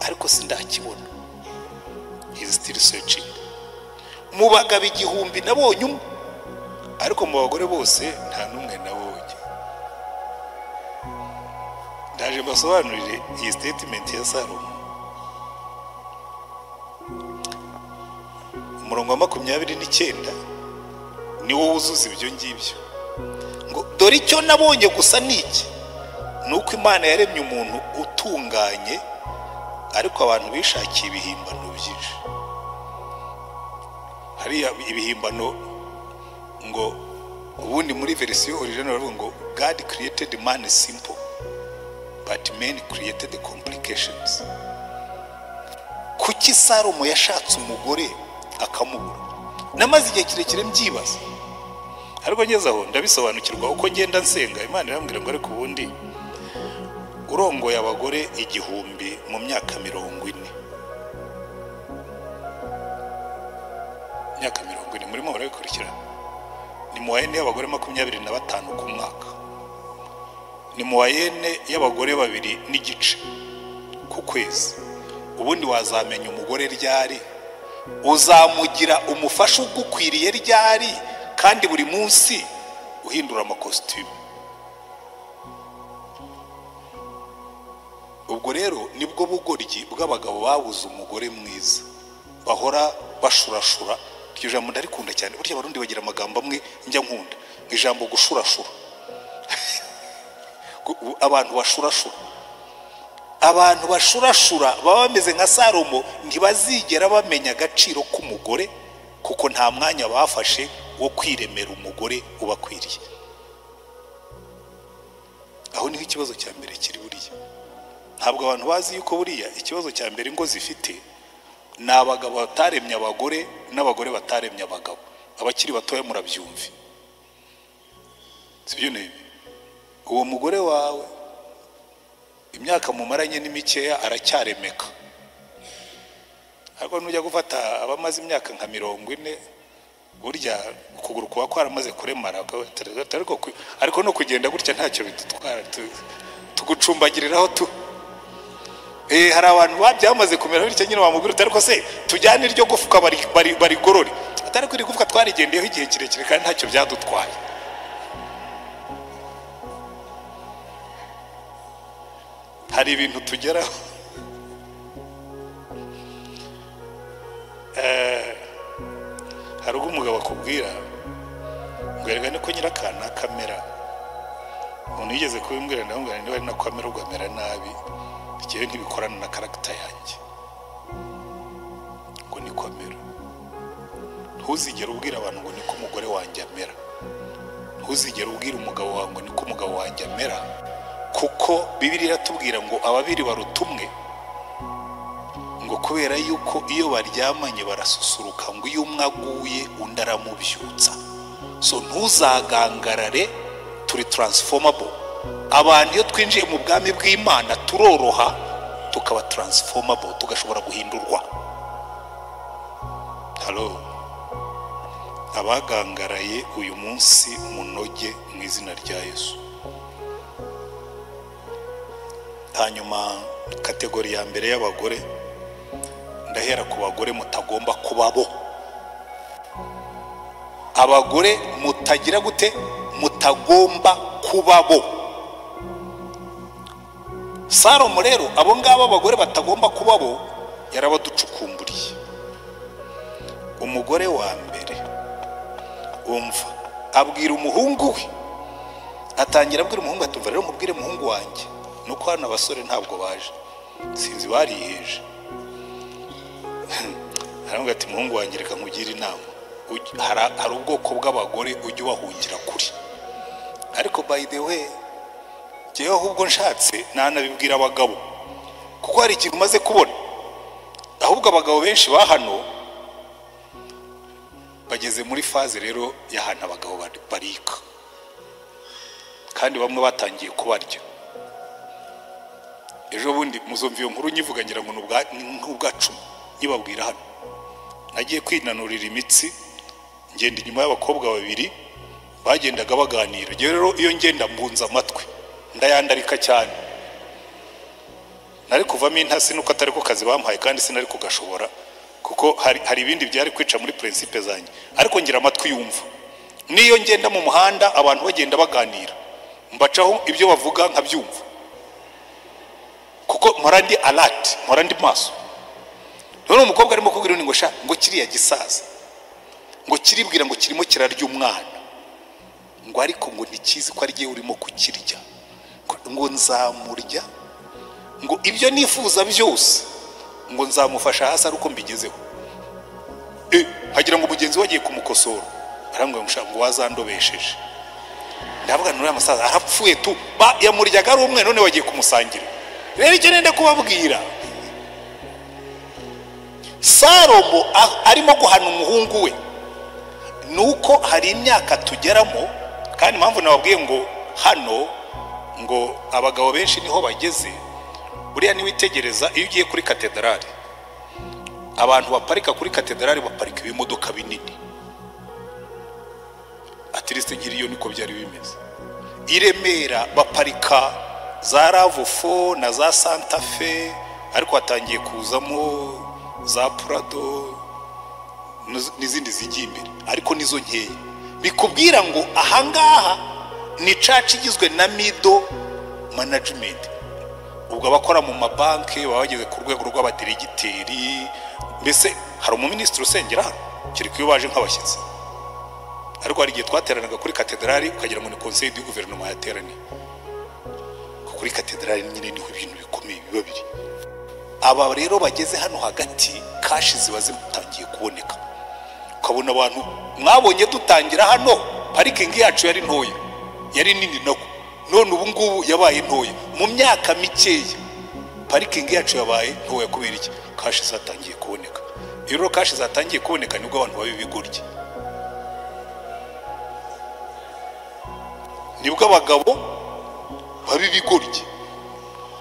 ariko sindakibona. Is still searching. Mu bagabo 1000 nabonye umwe, ariko mu bagore bose nta numwe nabonye. Ndaje basobanurire iyi statement ya Salomo. Umurongo wa 29 niwo wuzuza ibyo ngibyo ngo dore icyo nabonye gusa niki, nuko Imana yaremye umuntu utunganye, ariko abantu bishakiye ibihimbano byinshi. Hari ibihimbano ngo ubundi muri version original bavuga ngo God created man simple but man created the complications. Kuki Salomo yashatse umugore akamubura? Namaze igihe kirekire mbyibaza, ariko ngezaho ndabisobanukirwa uko ngenda nsenga. Imana irambwira ngo ariko ubundi urongoye abagore 1000 mu myaka 40. Myaka 40 murimo barabikurikirana. Ni mu wayene y'abagore 25 ku mwaka, ni mu wayene y'abagore 2 n'igice ku kwezi. Ubundi wazamenya umugore ryari, uzamugira umufasha ugukwiriye ryari, kandi buri munsi uhindura amakositimu. Ubwo rero nibwo bugoryi bw'abagabo babuze umugore mwiza, bahora bashurashura. Iryo jambo ndarikunda cyane, burya abarundi bagira amagambo amwe njya nkunda, ijambo gushurashura. Abantu bashurashura, abantu bashurashura baba bameze nka Salomo, ntibazigera bamenya agaciro k'umugore kuko nta mwanya bafashe wo kwiremera umugore ubakwiriye. Aho niho ikibazo cya mbere kiri. Buriya ntabwo abantu bazi yuko buriya ikibazo cya mbere ngo zifite ni abagabo bataremye abagore n'abagore bataremye abagabo. Abakiri batoya murabyumve, sibyo? Nebe uwo mugore wawe imyaka mumaranye ni mikeya aracyaremeka, ariko nujya gufata abamaze imyaka nka 40, burya ukuguru kuba kwaramaze kuremara, ariko no kugenda gutya ntacyo bitutwara, tugucumbagiriraho tu. Hari abantu babyamaze kumera bityo nyine wamugura, ariko se tujyane iryo gufuka bari gorori, atari kuri gufuka twarigendeyeho igihe kirekire kandi ntacyo byadutwaye. Hari ibintu tugeraho. Hari ubwo umugabo akubwira ngo erega niko nyirakana kamera, umuntu yigeze kubimbwira ndamubwira niba ari na kwamera ugamera nabi igihe ntibikorana na character yanjye ngo ni kwamera. Ntuzigere ubwira abantu ngo niko umugore wanjye amera, ntuzigere ubwira umugabo wawe ngo niko umugabo wanjye amera, kuko Bibiliya iratubwira ngo ababiri barutumwe, ngo kubera yuko iyo baryamanye barasusuruka, ngo iyo umwe aguye undi aramubyutsa. So ntuzagangarare, turi transformable. Abantu iyo twinjiye mu bwami bw'Imana turoroha, tukaba transformable, tugashobora guhindurwa. Hello, abagangaraye uyu munsi munoge mu izina rya Yesu. Hanyuma kategori ya mbere y'abagore, ndahera ku bagore mutagomba kubabo. Abagore mutagira gute? Mutagomba kubabo. Salomo rero abo ngabo abagore batagomba kubabo yarabaducukumburiye. Umugore wa mbere umva abwira umuhungu we, atangira abwira umuhungu ati umva rero mubwire umuhungu wanjye nuko hano abasore ntabwo baje, sinzi bariheje. Aravuga ati umuhungu wanjye reka nkugire inama, hari ubwoko bw'abagore ujye ubahungira kuri. Ariko by the way jewe ahubwo nshatse nanabibwira abagabo, kuko hari ikintu maze kubona, ahubwo abagabo benshi bahano bageze muri faze rero y'ahantu abagabo barika, kandi bamwe batangiye kubarya. Ejo bundi muzumva iyo nkuru nyivuga ngira ngo n'ubwacu nyibabwira hano, nagiye kwinanurira imitsi ngenda inyuma y'abakobwa babiri bagendaga baganira. Rero iyo ngenda mbunza amatwi ndayandarika cyane, nari kuvamo intasi nuko atari ko kazi bampaye kandi sinari kugashobora, kuko hari ibindi byari kwica muri principe zanjye, ariko ngira amatwi yumva. Niyo ngenda mu muhanda abantu bagenda baganira mbacaho ibyo bavuga nkabyumva, kuko mpora ndi alert, mpora ndi maso. None umukobwa arimo kubwira ngo sha ngo kiriya gisaza ngo kiribwira ngo kirimo kirarya umwana, ngo ariko ngo ntikizi ko ari giye urimo kukirya, ngo nzamurya, ngo ibyo nifuza byose ngo nzamufasha hasi aruko mbigezeho. Hagira ngo mugenzi wagiye kumukosora, arambwira ngo wazandobesheje. Ndavuga nuri amasaza arapfuye tu, yamuryaga ari umwe none wagiye kumusangira. Rero icyo nende kubabwira, Salomo arimo guhana umuhungu we nuko hari imyaka tugeramo, kandi impamvu nababwiye ngo hano ngo abagabo benshi niho bageze. Buriya niwitegereza iyo ugiye kuri katedrali, abantu baparika kuri katedrali baparika ibimodoka binini, atiriste nkiriyo niko byari bimeze. I Remera baparika za RAV4 na za Santa Fe, ariko hatangiye kuzamo za Prado n'izindi zigiye imbere, ariko nizo nkeya. Bikubwira ngo ahangaha ni church igizwe na middle management. Ubwo abakora mu mabanki baba bageze ku rwego rw'abadirigiteri, mbese hari umuministri usengera hano kiri kuyo baje nk'abashyitsi. Ariko hari igihe twateranaga kuri katedrali ukagira ngo ni conseil du gouvernement yateraniye. Kuri katedrali nyine niho ibintu bikomeye biba biri. Aba rero bageze hano hagati kashi ziba zitangiye kuboneka, ukabona abantu mwabonye dutangira hano parking yacu yari ntoya, yari nini nako, none ubu ngubu yabaye ntoya. Mu myaka mikeya parking yacu yabaye ntoya kubera iki? Kashi zatangiye kuboneka. Rero kashi zatangiye kuboneka nibwo abantu babibigorye, nibwo abagabo babibigorye.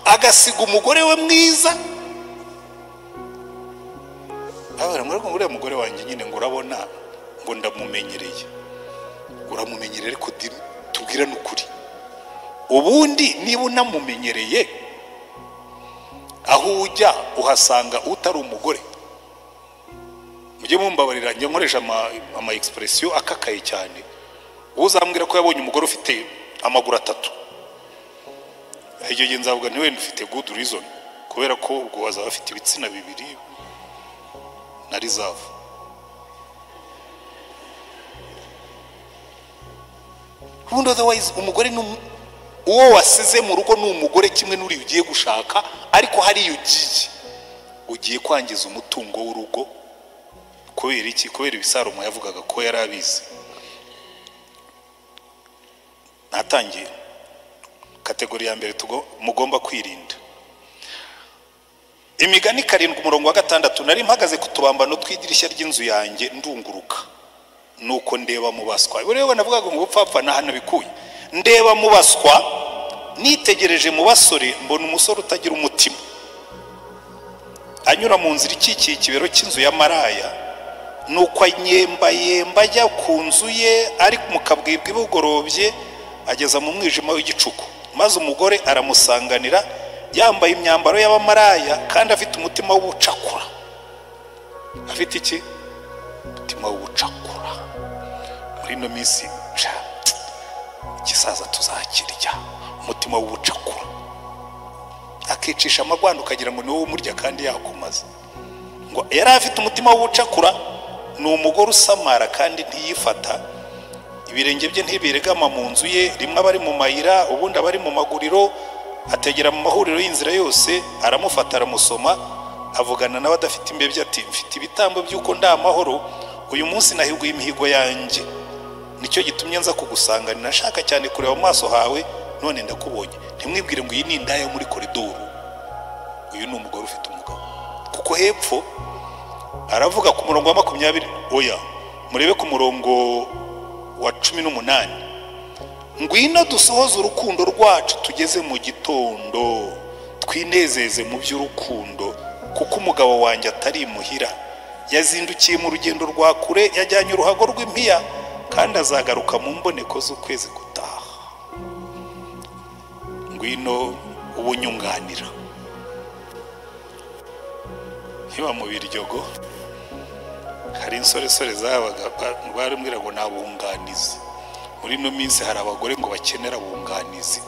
Agasiga umugore we mwiza, ngo uriya mugore wanjye nyine ngo urabona ngo ndamumenyereye. Uramumenyereye ariko tubwira n'ukuri. Ubundi niba unamumenyereye aho ujya uhasanga utari umugore, mujye mumbabarira njye nkoresha ama expression akakaye cyane. Uzambwira ko yabonye umugore ufite amaguru atatu, icyo gihe nzavuga ntiwe ufite good reason, kubera ko ubwo wazaba afite ibitsina bibiri na reserve. Otherwise umugore uwo wasize mu rugo ni umugore kimwe n'uri ugiye gushaka, ariko hariya ugiye kwangiza umutungo w'urugo. Kubera iki? Kubera ibisalomo yavugaga ko yari abizi. Natangiye kategori ya mbere mugomba kwirinda. Imigani 7 umurongo wa 6, nari mpagaze ku tubambano tw'idirishya ry'inzu yanjye ndunguruka, nuko ndeba mu baswa. Urebe navugaga ngo upfapfa na hano bikuye. Ndeba mu baswa, nitegereje mu basore, mbona umusore utagira umutima anyura mu nzira ikikiye ikibero cy'inzu ya maraya, nuko anyembayemba ajya ku nzu ye, ari mu kabwibwi bugorobye, ageza mu mwijima w'igicuku. Maze umugore aramusanganira yambaye imyambaro y'abamaraya, kandi afite umutima w'ubucakura. Afite iki? Umutima w'ubucakura. Muri no minsi kisaza tuzakirya umutima w'ubucakura, akicisha amagwanda ukagira ngo niwo umurya kandi yakumaze. Ngo yari afite umutima w'ubucakura, ni umugore usamara kandi ntiyifata, ibirenge bye ntibiregama mu nzu ye, rimwe abari mu mayira, ubundi abari mu maguriro, ategera mu mahuriro y'inzira yose, aramufata aramusoma, avugana n'abadafite imbebye ati, mfite ibitambo by'uko nda amahoro, uyu munsi nahiguye imihigo yanjye, nicyo gitumye nza kugusangana, nashaka cyane kureba mu maso hawe, none ndakubonye. Ntimwibwire ngo iyi ni indaya yo muri koridoro, uyu ni umugore ufite umugabo. Kuko hepfo aravuga ku murongo wa 20, oya murebe ku murongo wa 18, ngwino dusohoze urukundo rwacu tugeze mu gitondo, twinezeze mu by'urukundo, kuko umugabo wanjye atari imuhira, yazindukiye mu rugendo rwa kure, yajyanye uruhago rw'impiya, kandi azagaruka mu mboneko z'ukwezi gutaha. Ngwino ubunyunganira. Hiba mu Biryogo hari insoresore zabaga barimwira ngo nabunganizi. Muri no minsi hari abagore ngo bakenera bunganizi.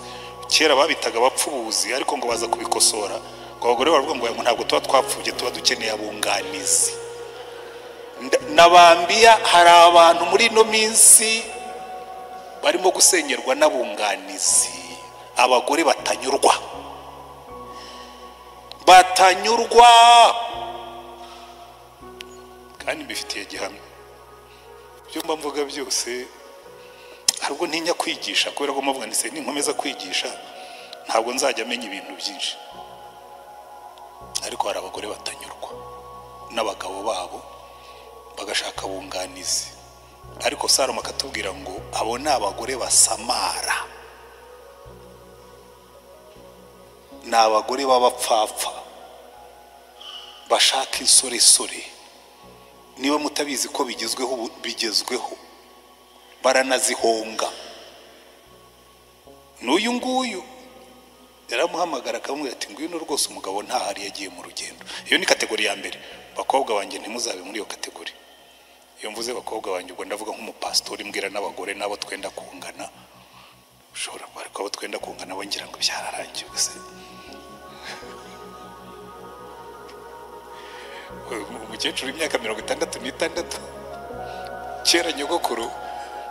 Kera babitaga abapfubuzi, ariko ngo baza kubikosora, ngo abagore baravuga ngo ntabwo tuba twapfubye, tuba dukeneye abunganizi. Nabambiya hari abantu muri no minsi barimo gusenyerwa n'abunganizi, abagore batanyurwa kandi bifitiye gihamya. Byo mba mvuga byose harubwo ntinya kwigisha, kubera ko mvuga nise ninkomeza kwigisha ntabwo nzajya amenya ibintu byinshi. Ariko hari abagore batanyurwa n'abagabo babo, bagashaka bunganizi. Ariko Salomo akatubwira ngo abo ni abagore basamara, ni abagore b'abapfapfa bashaka insoresore. Niba mutabizi ko bigezweho baranazihonga. N'uyu nguyu yaramuhamagara akamubwira ati, ngwino rwose umugabo ntahari, yagiye mu rugendo. Iyo ni kategori ya mbere. Bakobwa banjye ntimuzabe muri iyo kategori. Iyo mvuze bakobwa banjye ubwo ndavuga nk'umupastori, mbwira n'abagore nabo twenda kungana. Ushobora bariko abo twenda kungana bo ngira ngo byararangiye gusa. Umukecuru imyaka 66, kera nyogokuru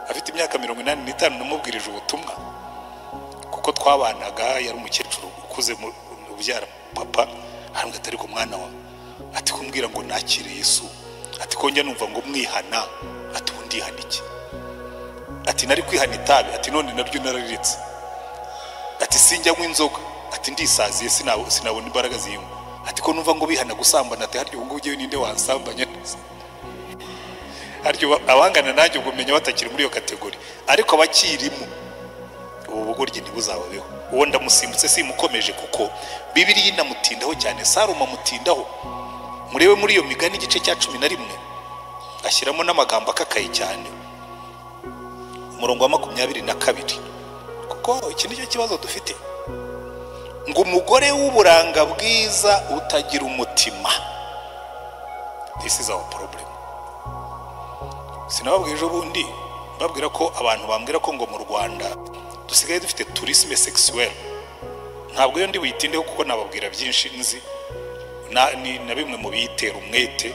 afite imyaka 85 namubwirije ubutumwa, kuko twabanaga. Yari umukecuru ukuze mu ubyara papa, arambwira ati, ariko mwana wa, ati kumbwira ngo nakire Yesu, ati ko njya numva ngo mwihana, ati undi haniki, ati nari kwihana itabi, ati none naryo narariretse, ati sinjya nk'inzoga, ati ndisaziye sinabona imbaraga ziyimo, ati ko numva ngo bihana gusambana, ati haryo ngo ugiye ninde wansambanya neza. Haryo abangana nanjye ubwo menya batakiri muri iyo kategori, ariko abakirimo ubu bugoryi ntibuzababeho. Uwo ndamusimbutse simukomeje, kuko Bibiliya inamutindaho cyane. Salomo amutindaho. Murebe muri iyo migani igice cya 11 ashyiramo n'amagambo akakaye cyane, umurongo wa 22, kuko iki nicyo kibazo dufite, ngo umugore w'uburanga bwiza utagira umutima. This is our problem. Sinababwira ejo bundi babwira ko abantu bambwira ko ngo mu Rwanda dusigaye dufite tourisme sexuel. Ntabwo yo ndi buyitindeho kuko nababwira byinshi nzi na bimwe mu biyitera umwete,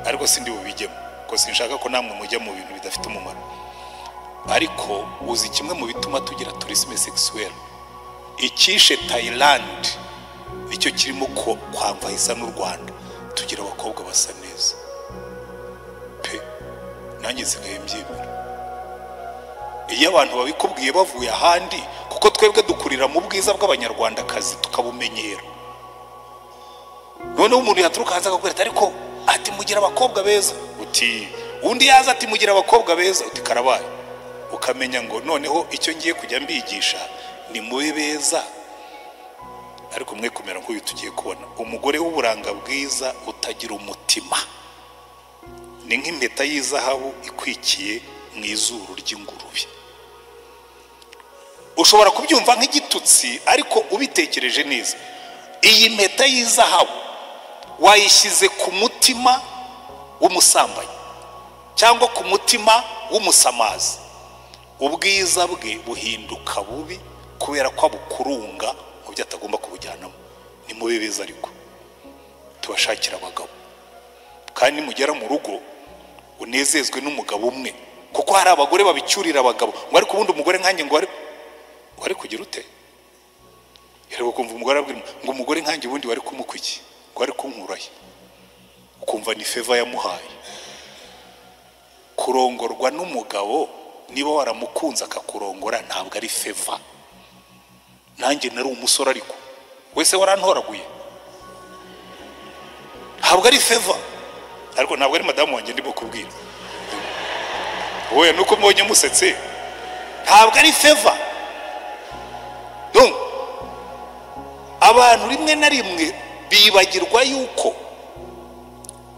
ariko sindi bubijyemo, ko sinshaka ko namwe mujya mu bintu bidafite umumaro. Ariko uzi kimwe mu bituma tugira tourisme sexuel, icyishe Thailand nicyo kirimo kwamvahisa n'u Rwanda. Tugira abakobwa basa neza pe, nanjye nsigaye mbyemera. Iyo abantu babikubwiye bavuye ahandi, kuko twebwe dukurira mu bwiza bw'abanyarwandakazi tukabumenyera. Noneho umuntu yaturuka hanze akakubwira ariko ati mugira abakobwa beza, uti undi yaza ati mugira abakobwa beza, uti karabaye. Ukamenya ngo noneho icyo ngiye kujya mbigisha ni mube beza, ariko mwe kumera nk'uyu tugiye kubona. Umugore w'uburanga bwiza utagira umutima ni nk'impeta y'izahabu ikwikiye mu izuru ry'ingurube. Ushobora kubyumva nk'igitutsi, ariko ubitekereje neza, iyi mpeta y'izahabu wayishyize ku mutima w'umusambanyi cyangwa ku mutima w'umusamazi, ubwiza bwe buhinduka bubi kubera ko abukurunga mu byo atagomba kubujyanamo. Ni mube beza, ariko tubashakira abagabo, kandi mugera mu rugo unezezwe n'umugabo umwe, kuko hari abagore babicyurira abagabo ngo ariko ubundi umugore nkanjye ngo wari kugira ute? Rero kumva umugore abwira ngo umugore nkanjye ubundi wari kumukwiki, ngo ari kunkuraye, ukumva ni favor yamuhaye. Kurongorwa n'umugabo niba waramukunze akakurongora ntabwo ari favor. Nanjye nari umusore ariko wese warantoraguye, ntabwo ari favor. Ariko ntabwo ari madamu wanjye ndimo kubwira, wowe nuko mbonye musetse, ntabwo ari favor. Donc abantu rimwe na rimwe bibagirwa yuko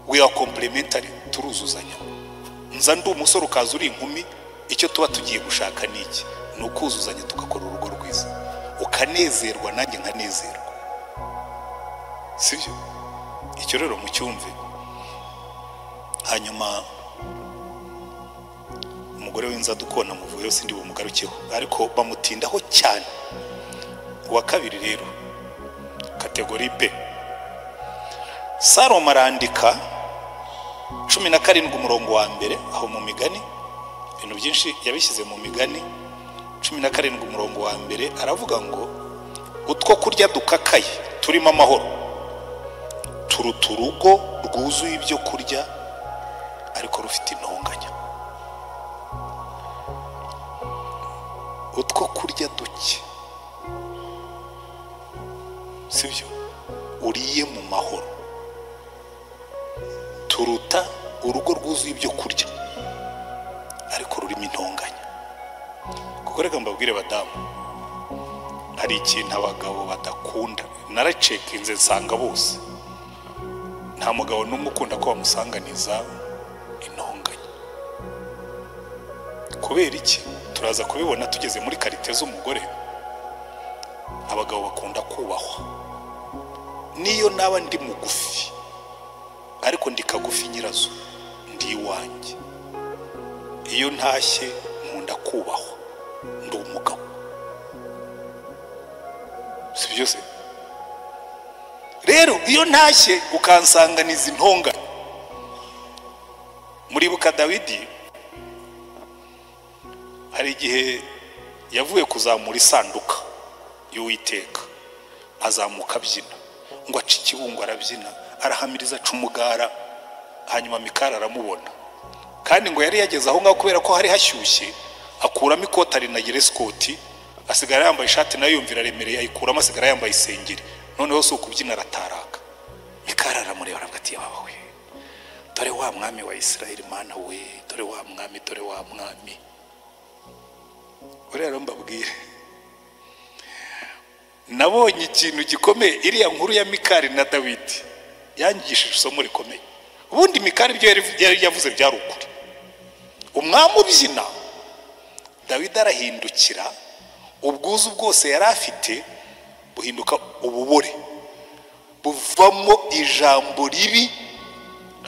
we are complementary, turuzuzanya. Nza ndi umusore ukaza uri inkumi, icyo tuba tugiye gushaka niki? Ni ukuzuzanya tugakora urugo rwiza, ukanezerwa nanjye nkanezerwa, sibyo? Icyo rero mucyumve. Hanyuma umugore w'inzadukona muvuyeho sindi bumugarukeho, ariko bamutindaho cyane. Uwa kabiri rero kategori B, Salomo arandika 17 umurongo wa mbere, aho mu migani, ibintu byinshi yabishyize mu migani. 17 umurongo wa mbere aravuga ngo utwo kurya dukakaye turimo amahoro turuta urugo rwuzuye ibyo kurya ariko rufite intonganya. Utwo kurya duke, sibyo, uriye mu mahoro turuta urugo rwuzuye ibyo kurya ariko rurimo intonganya. Kuko reka mbabwire badamu, hari ikintu abagabo badakunda. Naracekinze nsanga bose nta mugabo n'umwe ukunda ko bamusanganiza intonganya. Kubera iki? Turaza kubibona tugeze muri karite z'umugore. Abagabo bakunda kubahwa. Niyo naba ndi mugufi ariko ndi kagufi nyirazo, ndi iwanjye. Iyo ntashye nkunda kubahwa, ndi umugabo, si byose? Rero iyo ntashye ukansanganiza intonganya. Muribuka Dawidi hari igihe yavuye kuzamura isanduka y'Uwiteka, azamuka abyina, ngo aca ikibungo arabyina, arahamiriza aca umugara. Hanyuma Mikali aramubona, kandi ngo yari yageze aho ngaho kubera ko hari hashyushye, akuramo ikoti arinagira esikoti, asigara yambaye ishati nayo yumvira remereye, ayikuramo asigara yambaye isengeri. Noneho si ukubyina arataraka. Mikali aramureba aravuga ati baba we, dore wa mwami wa Isirayeli mana we, dore wa mwami, dore wa mwami. Urero mbabwire, nabonye ikintu gikomeye. Iriya nkuru ya Mikali na Dawidi yangishije isomo rikomeye. Ubundi Mikali ibyo yari yavuze byari ukuri. Umwami ubyina, Dawidi arahindukira, ubwuzu bwose yari afite buhinduka ububore, buvamo ijambo ribi.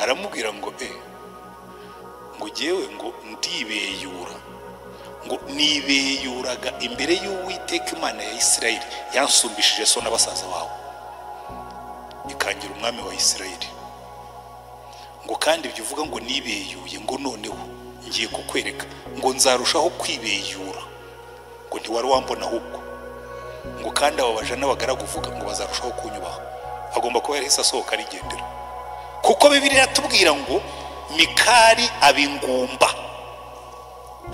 Aramubwira ngo ngo jewe ngo ndibeyura, ngo nibeyuraga imbere y'Uwiteka Imana ya Isirayeli, yansumbishije so n'abasaza bawe, ikangira umwami wa Isirayeli. Ngo kandi ibyo uvuga ngo nibeyuye, ngo noneho ngiye kukwereka ngo nzarushaho kwibeyura, ngo ntiwari wambona ahubwo ngo kandi abo baje n'abagaragu uvuga ngo bazarushaho kunyubaha. Agomba kuba yarahise asohoka arigendera, kuko Bibiliya iratubwira ngo Mikali abingumba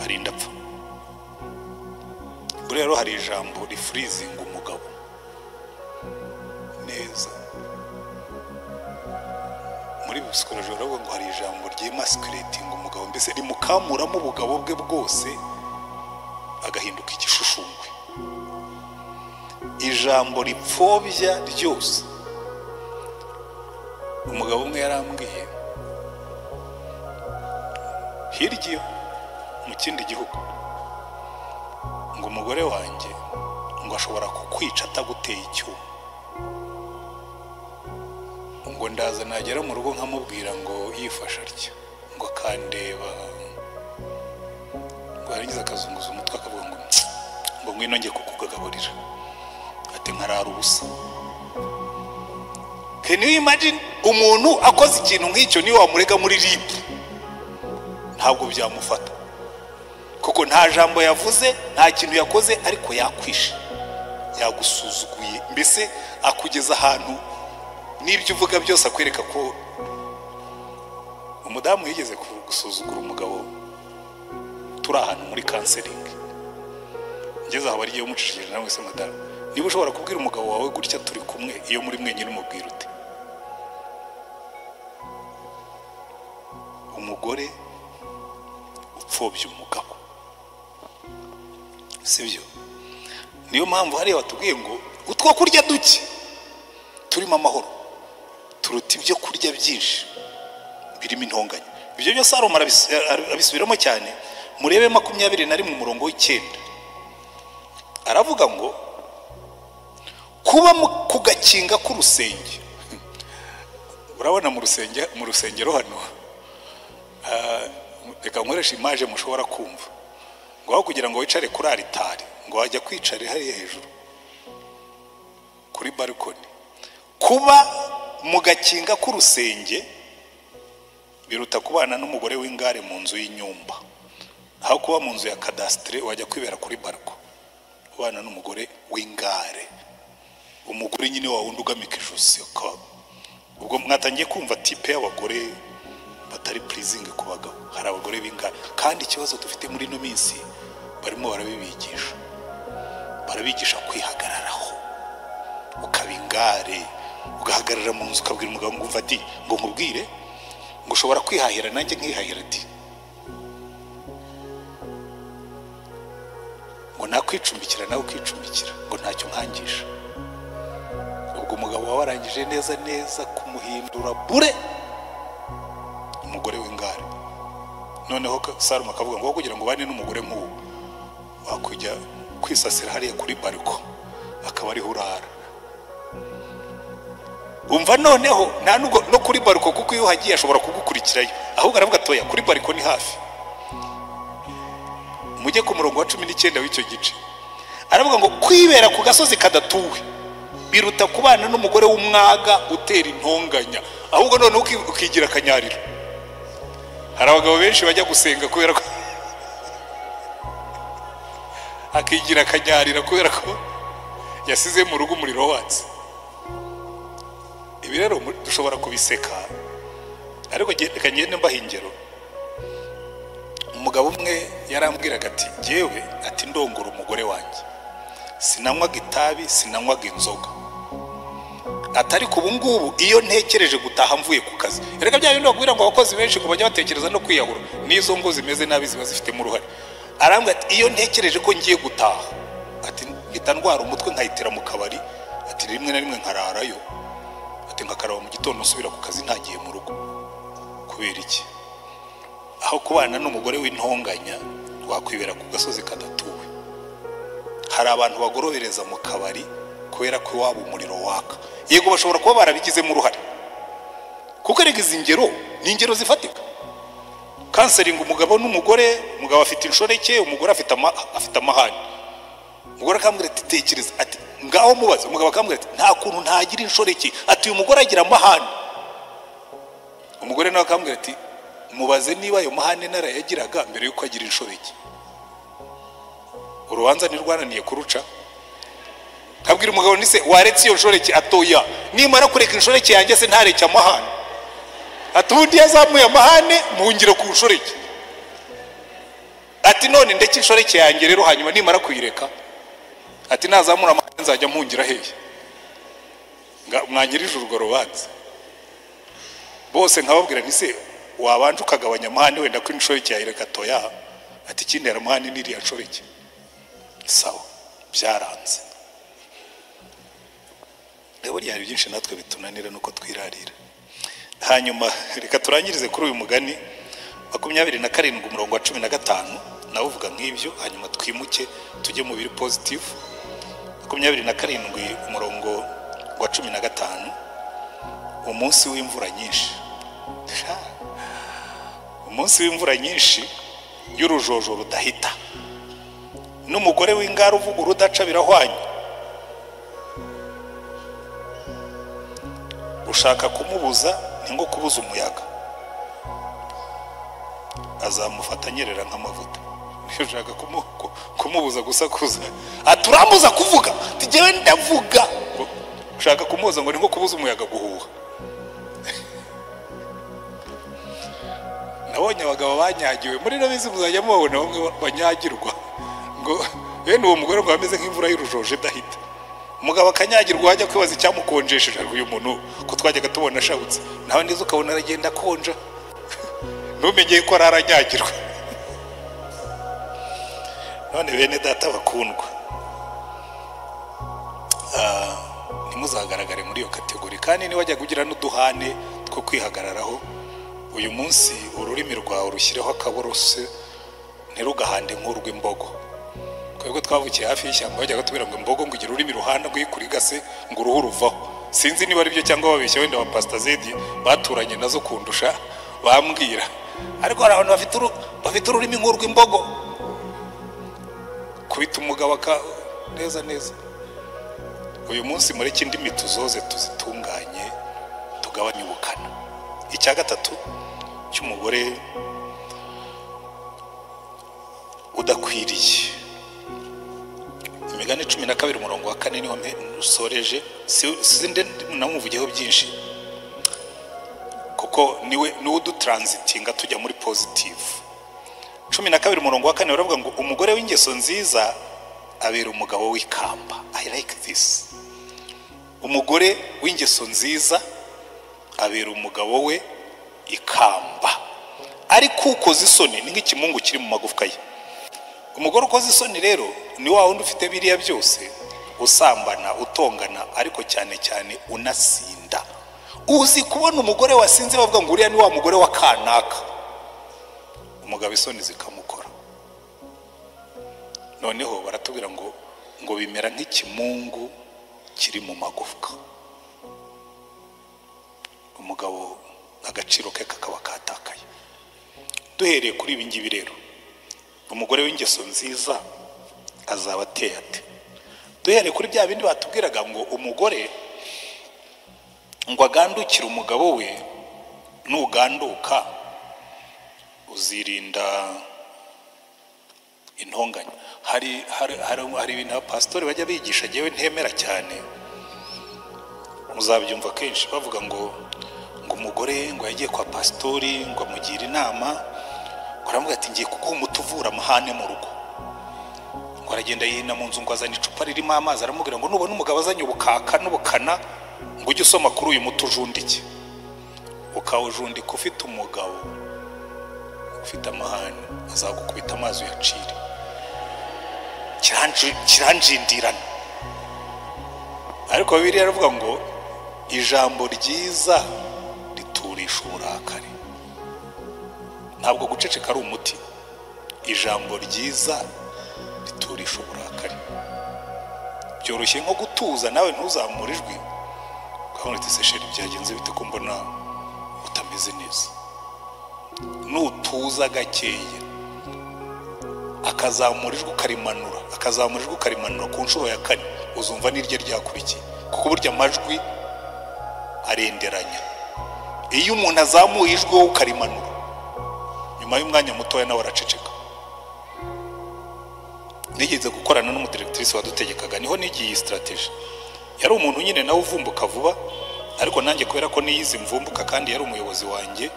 arinda apfa. Rero hari ijambo rifurizinga umugabo neza muri psychology, baravuga ngo hari ijambo ryimasculating umugabo, mbese rimukamuramo ubugabo bwe bwose agahinduka igishushumbwe. Ijambo ripfobya ryose. Umugabo umwe yarambwiye hirya mu kindi gihugu ngo umugore wanjye ngo ashobora kukwica ataguteye icyuma. Ngo ndaza nagera mu rugo nkamubwira ngo yifasha atya, ngo akandeba, ngo yarangiza akazunguza umutwe akavuga ngo ngwino ngiye kukugagaburira, ati nkarara ubusa. Can you imagine umuntu akoze ikintu nk'icyo niyo wamurega muri RIB ntabwo byamufata, kuko nta jambo yavuze, nta kintu yakoze, ariko yakwishe, yagusuzuguye, mbese akugeza ahantu n'ibyo uvuga byose akwereka ko umudamu yigeze gusuzugura umugabo. Turi ahantu muri counseling, ngeze aho bariye umucishije nawe se madamu, niba ushobora kubwira umugabo wawe gutya turi kumwe, iyo muri mwenyine umubwira ute? Umugore upfobya umugabo, sibyo? Niyo mpamvu hariya batubwiye ngo utwo kurya duke turimo amahoro turuta ibyo kurya byinshi birimo intonganya. Ibyo byose Salomo abisubiramo cyane. Murebe 21 umurongo w'9, aravuga ngo kuba ku gakinga k'urusenge. Urabona mu rusengero hano, reka nkoresha image mushobora kumva, ngo aho kugira ngo wicare kuri alitari, ngo wajya kwicare hariya hejuru kuri balkoni. Kuba mu gakinga k'urusenge biruta kubana n'umugore w'ingare mu nzu y'inyumba. Aho kuba mu nzu ya kadastre wajya kwibera kuri balko ubana n'umugore w'ingare, umugore nyine wa wundi ugamika ijosi. Ubwo mwatangiye kumva type y'abagore batari pleasing ku bagabo. Hari abagore b'ingare, kandi ikibazo dufite muri no minsi barimo barabigisha kwihagararaho, ukabingare, ugahagarara mu nzu ukabwira umugabo ngo umva ati ngo nkubwire ngo ushobora kwihahira nanjye nkihahira, ati ngo nakwicumbikira nawe ukicumbikira, ngo ntacyo nkangisha. Ubwo umugabo wawe arangije neza kumuhindura bure umugore w'ingare. Noneho Salomo akavuga ngo kugira ngo bane n'umugore nk'uwo wakujya kwisasira hariya kuri balko akaba ari hurara. Umva noneho nta nubwo no kuri balko, kuko iyo hagiye ashobora kugukurikirayo, ahubwo aravuga atoya kuri balko ni hafi. Mujye ku murongo wa 19 w'icyo gice, aravuga ngo kwibera ku gasozi kadatuwe biruta kubana n'umugore w'umwaga utera intonganya. Ahubwo none ukigira akanyariro. Hari abagabo benshi bajya gusenga kubera ko akigira akanyarira kubera ko yasize mu rugo umuriro watse. Ibi rero dushobora kubiseka, ariko reka ngende mbaha ingero. Umugabo umwe yarambwiraga ati jewe ati ndongora umugore wanjye sinanywaga itabi sinanywaga inzoga, atari ku bungubu iyo ntekereje gutaha mvuye ku kazi. Erega bya bindi bakubwira ngo abakozi benshi ngo bajya batekereza no kwiyahura, n'izo ngo zimeze nabi ziba zifitemo uruhare. Arambwira ati iyo ntekereje ko ngiye gutaha, ati mpita ndwara umutwe nkayitira mu kabari, ati rimwe na rimwe nkararayo, ati nkakaraba mu gitondo nsubira ku kazi ntagiye mu rugo. Kubera iki? Aho kubana n'umugore w'intonganya wakwibera ku gasozi kadatuwe. Hari abantu bagorobereza mu kabari kubera ko waba umuriro waka. Yego bashobora kuba barabigizemo uruhare, kuko erega izi ngero ni ingero zifatika. Counseling umugabo n'umugore, umugabo afite inshoreke, umugore afite amahane. Umugore akambwira ati tekereza, ati ngaho mubaze. Umugabo akambwira ati nta kuntu ntagira inshoreke, ati uyu mugore agira amahane. Umugore nawe akambwira ati mubaze niba ayo mahane narayagiraga mbere yuko agira inshoreke. Urubanza ntirwananiye kuruca. nkabwira umugabo nise waretse iyo nshoreke, atoya nimara kureka inshoreke yanjye se ntareke amahane, ati ubundi yazamuye amahane muhungire ku nshoreke, ati none ndeke inshoreke yanjye rero hanyuma nimara kuyireka, ati nazamura amahane nzajya mpungira hehe, mwangirije urwo rubanza. Bose nkababwira nise wabanje ukagabanya amahane wenda ko inshoreke yayireka, toya ati kintera amahane n'iriya nshoreke. Sawa, byaranze. Rero hari byinshi natwe bitunanira nuko twirarira. Hanyuma reka turangirize kuri uyu mugani 27 umurongo wa 15 nawe uvuga nk'ibyo, hanyuma twimuke tujye mu biri positive. 27 umurongo wa 15, umunsi w'imvura nyinshi. Umunsi w'imvura nyinshi y'urujojo rudahita, n'umugore w'ingara uvuga urudaca birahwanye. Ushaka kumubuza ni ngo kubuza umuyaga, azamufata nyerera nk'amavuta. Ushaka kumubuza gusakuza, aturambuza kuvuga, tigewe ndavuga. Ushaka kumubuza ngo ni ngo kubuza umuyaga guhuha. Nabonye abagabo banyagiwe muri nabizi, muzajya mubabona bamwe banyagirwa ngo bene uwo mugore ngo ameze nk'imvura y'urujoje idahita. Umugabo akanyagirwa wajya kwibaza icyamukonjesheje, uyu muntu ko twajyaga tubona ashabutse, nawe ndizo ukabona aragenda konja ntumenyeye ko aranyagirwa. None bene data bakundwa, ntimuzagaragare muri iyo kategori, kandi niwajya kugira n'uduhane two kwihagararaho. Uyu munsi ururimi rwawe rushyireho akaborose, ntirugahande nk'urw'imbogo. Twebwe twavukiye hafi y'ishyamba bajyaga tubwira ngo imbogo ngo igira ururimi ruhanda ngo yikurigase ngo uruhu ruvaho. Sinzi niba ari byo cyangwa babeshya, wenda wa Pastor Zedi baturanye nazo kundusha bambwira, ariko hari abantu bafite ururimi nk'urw'imbogo. Kubita umugabo neza neza. Uyu munsi mureke indimi tuzoze tuzitunganye, tugabanye ubukana. Icya gatatu cy'umugore udakwiriye, Imigani 12 umurongo wa 4 niho usoreje. Sizinde namuvugeho byinshi kuko niwe udutransitinga tujya muri positive. 12 umurongo wa 4 baravuga ngo umugore w'ingeso nziza abera umugabo w'ikamba. I like this. Umugore w'ingeso nziza abera umugabo we ikamba, ariko ukoze isoni ni nk'ikimungu kiri mu magufwa ye. Umugore ukoze isoni rero ni wa wundi ufite biriya byose, usambana, utongana, ariko cyane cyane unasinda. Uzi kubona umugore wasinze bavuga ngo uriya ni wa mugore wa kanaka, umugabo isoni zikamukora. Noneho baratubwira ngo bimera nk'ikimungu kiri mu magufwa. Umugabo agaciro ke kakaba katakaye. Duhereye kuri ibi ngibi rero, umugore w'ingeso nziza azaba ateye ate? Duhereye kuri bya bindi batubwiraga ngo umugore ngo agandukire umugabo we, nuganduka uzirinda intonganya. Hari ibintu abapasitori bajya bigisha jewe ntemera cyane, muzabyumva kenshi bavuga ngo umugore ngo yagiye kwa pasitori ngo amugira inama, aramuga ati ngiye kuguha umuti uvura amahane mu rugo. Ngo aragenda yina mu nzu ngo azana icupa ririmo amazi, aramubwira ngo nubona umugabo azanye ubukaka n'ubukana ngo ujye usoma kuri uyu muti ujundike. Ukawujundika ufite umugabo ufite amahane, azagukubita amazi uyacire. Kiranjindirana. Ariko Bibiliya iravuga ngo ijambo ryiza riturisha uburakari. Ntabwo guceceka ari umuti. Ijambo ryiza riturisha uburakari. Byoroshye nko gutuza, nawe ntuzamure ijwi ukabona ati sesheri byagenze bite ko mbona utameze neza. Nutuza gakeya akazamura ijwi ukarimanura ku nshuro ya 4, uzumva n'irye ryakurikiye, kuko burya amajwi arenderanya. Iyo umuntu azamuye ijwi wowe ukarimanura, nyuma y'umwanya mutoya nawe araceceka. nigeze gukorana n'umudirectrice wadutegekaga, niho nigiye strategy. Yari umuntu nyine nawe uvumbuka vuba, ariko nanjye kubera ko niyizi mvumbuka kandi yari umuyobozi wanjye,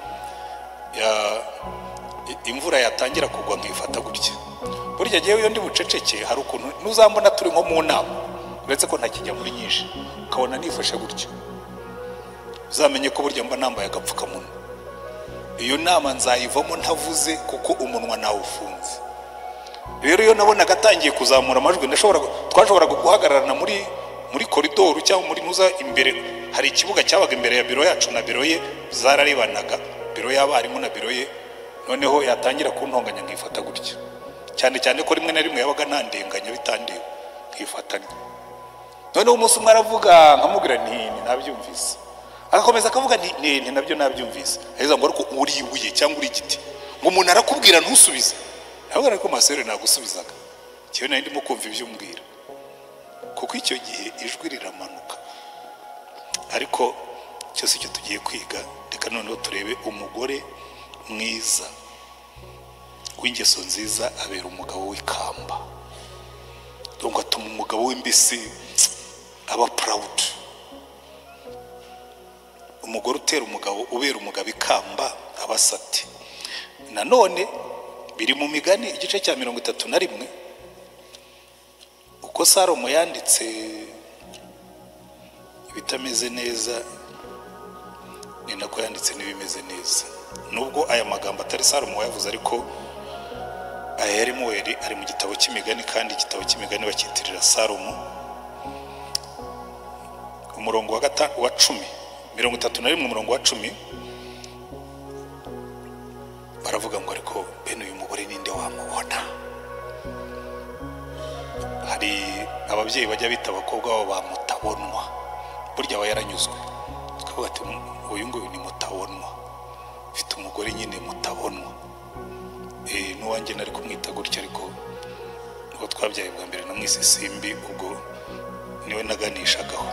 imvura yatangira kugwa nkifata gutya. Burya giye iyo ndi buceceke hari ukuntu nuzambona turi nko mu nama, uretse ko ntakijya muri nyinshi, ukabona nifashe gutya, uzamenye ko burya mba nambaye agapfukamunwa. Iyo nama nzayivamo ntavuze kuko umunwa nawe ufunze. Rero iyo nabona gatangiye kuzamura amajwi, twashobora guhagararana muri koridoro cyangwa muri nuza imbere. Hari ikibuga cyabaga imbere ya biro yacu na biro ye, zararebanaga, biro y'abarimu na biro ye. Noneho yatangira kuntonganya nkifata gutya, cyane cyane ko rimwe na rimwe yabaga ntandenganya bitandewe nkifatanya. Noneho umunsi umwe aravuga nkamubwira nti nabyumvise, agakomeza akavuga nti nabyo nabyumvise. Aheza ngo ariko uri ibuye cyangwa uri igiti, ngo umuntu arakubwira ntusubize. Ntabwo ariko masere nagusubizaga, cyo nari ndimo kumva ibyo umbwira, kuko icyo gihe ijwi riramanuka. Ariko cyose icyo tugiye kwiga, reka noneho turebe umugore mwiza w'ingeso nziza abera umugabo w'ikamba. Donc atuma umugabo w'imbisi aba proud. Umugore utera umugabo, ubera umugabo ikamba abasati. Nanone biri mu Migani igice cya 31, uko Salomo yanditse ibitameze neza ni nako yanditse n'ibimeze neza. Nubwo aya magambo atari Salomo yavuze, ariko aya yari muweri ari mu gitabo cy'Imigani, kandi igitabo cy'Imigani bakitirira Salomo. Umurongo wa 10, 31 umurongo wa 10 baravuga ngo ariko bene uyu mugore ninde wamubona? Hari ababyeyi bajya bita abakobwa babo bamutabonwa, burya aba yaranyuzwe, akavuga ati uyu nguyu ni mutabonwa, ufite umugore nyine mutabonwa. N'uwanjye nari kumwita gutya, ariko uwo twabyaye bwa mbere namwise Simbi, ubwo niwe naganishagaho.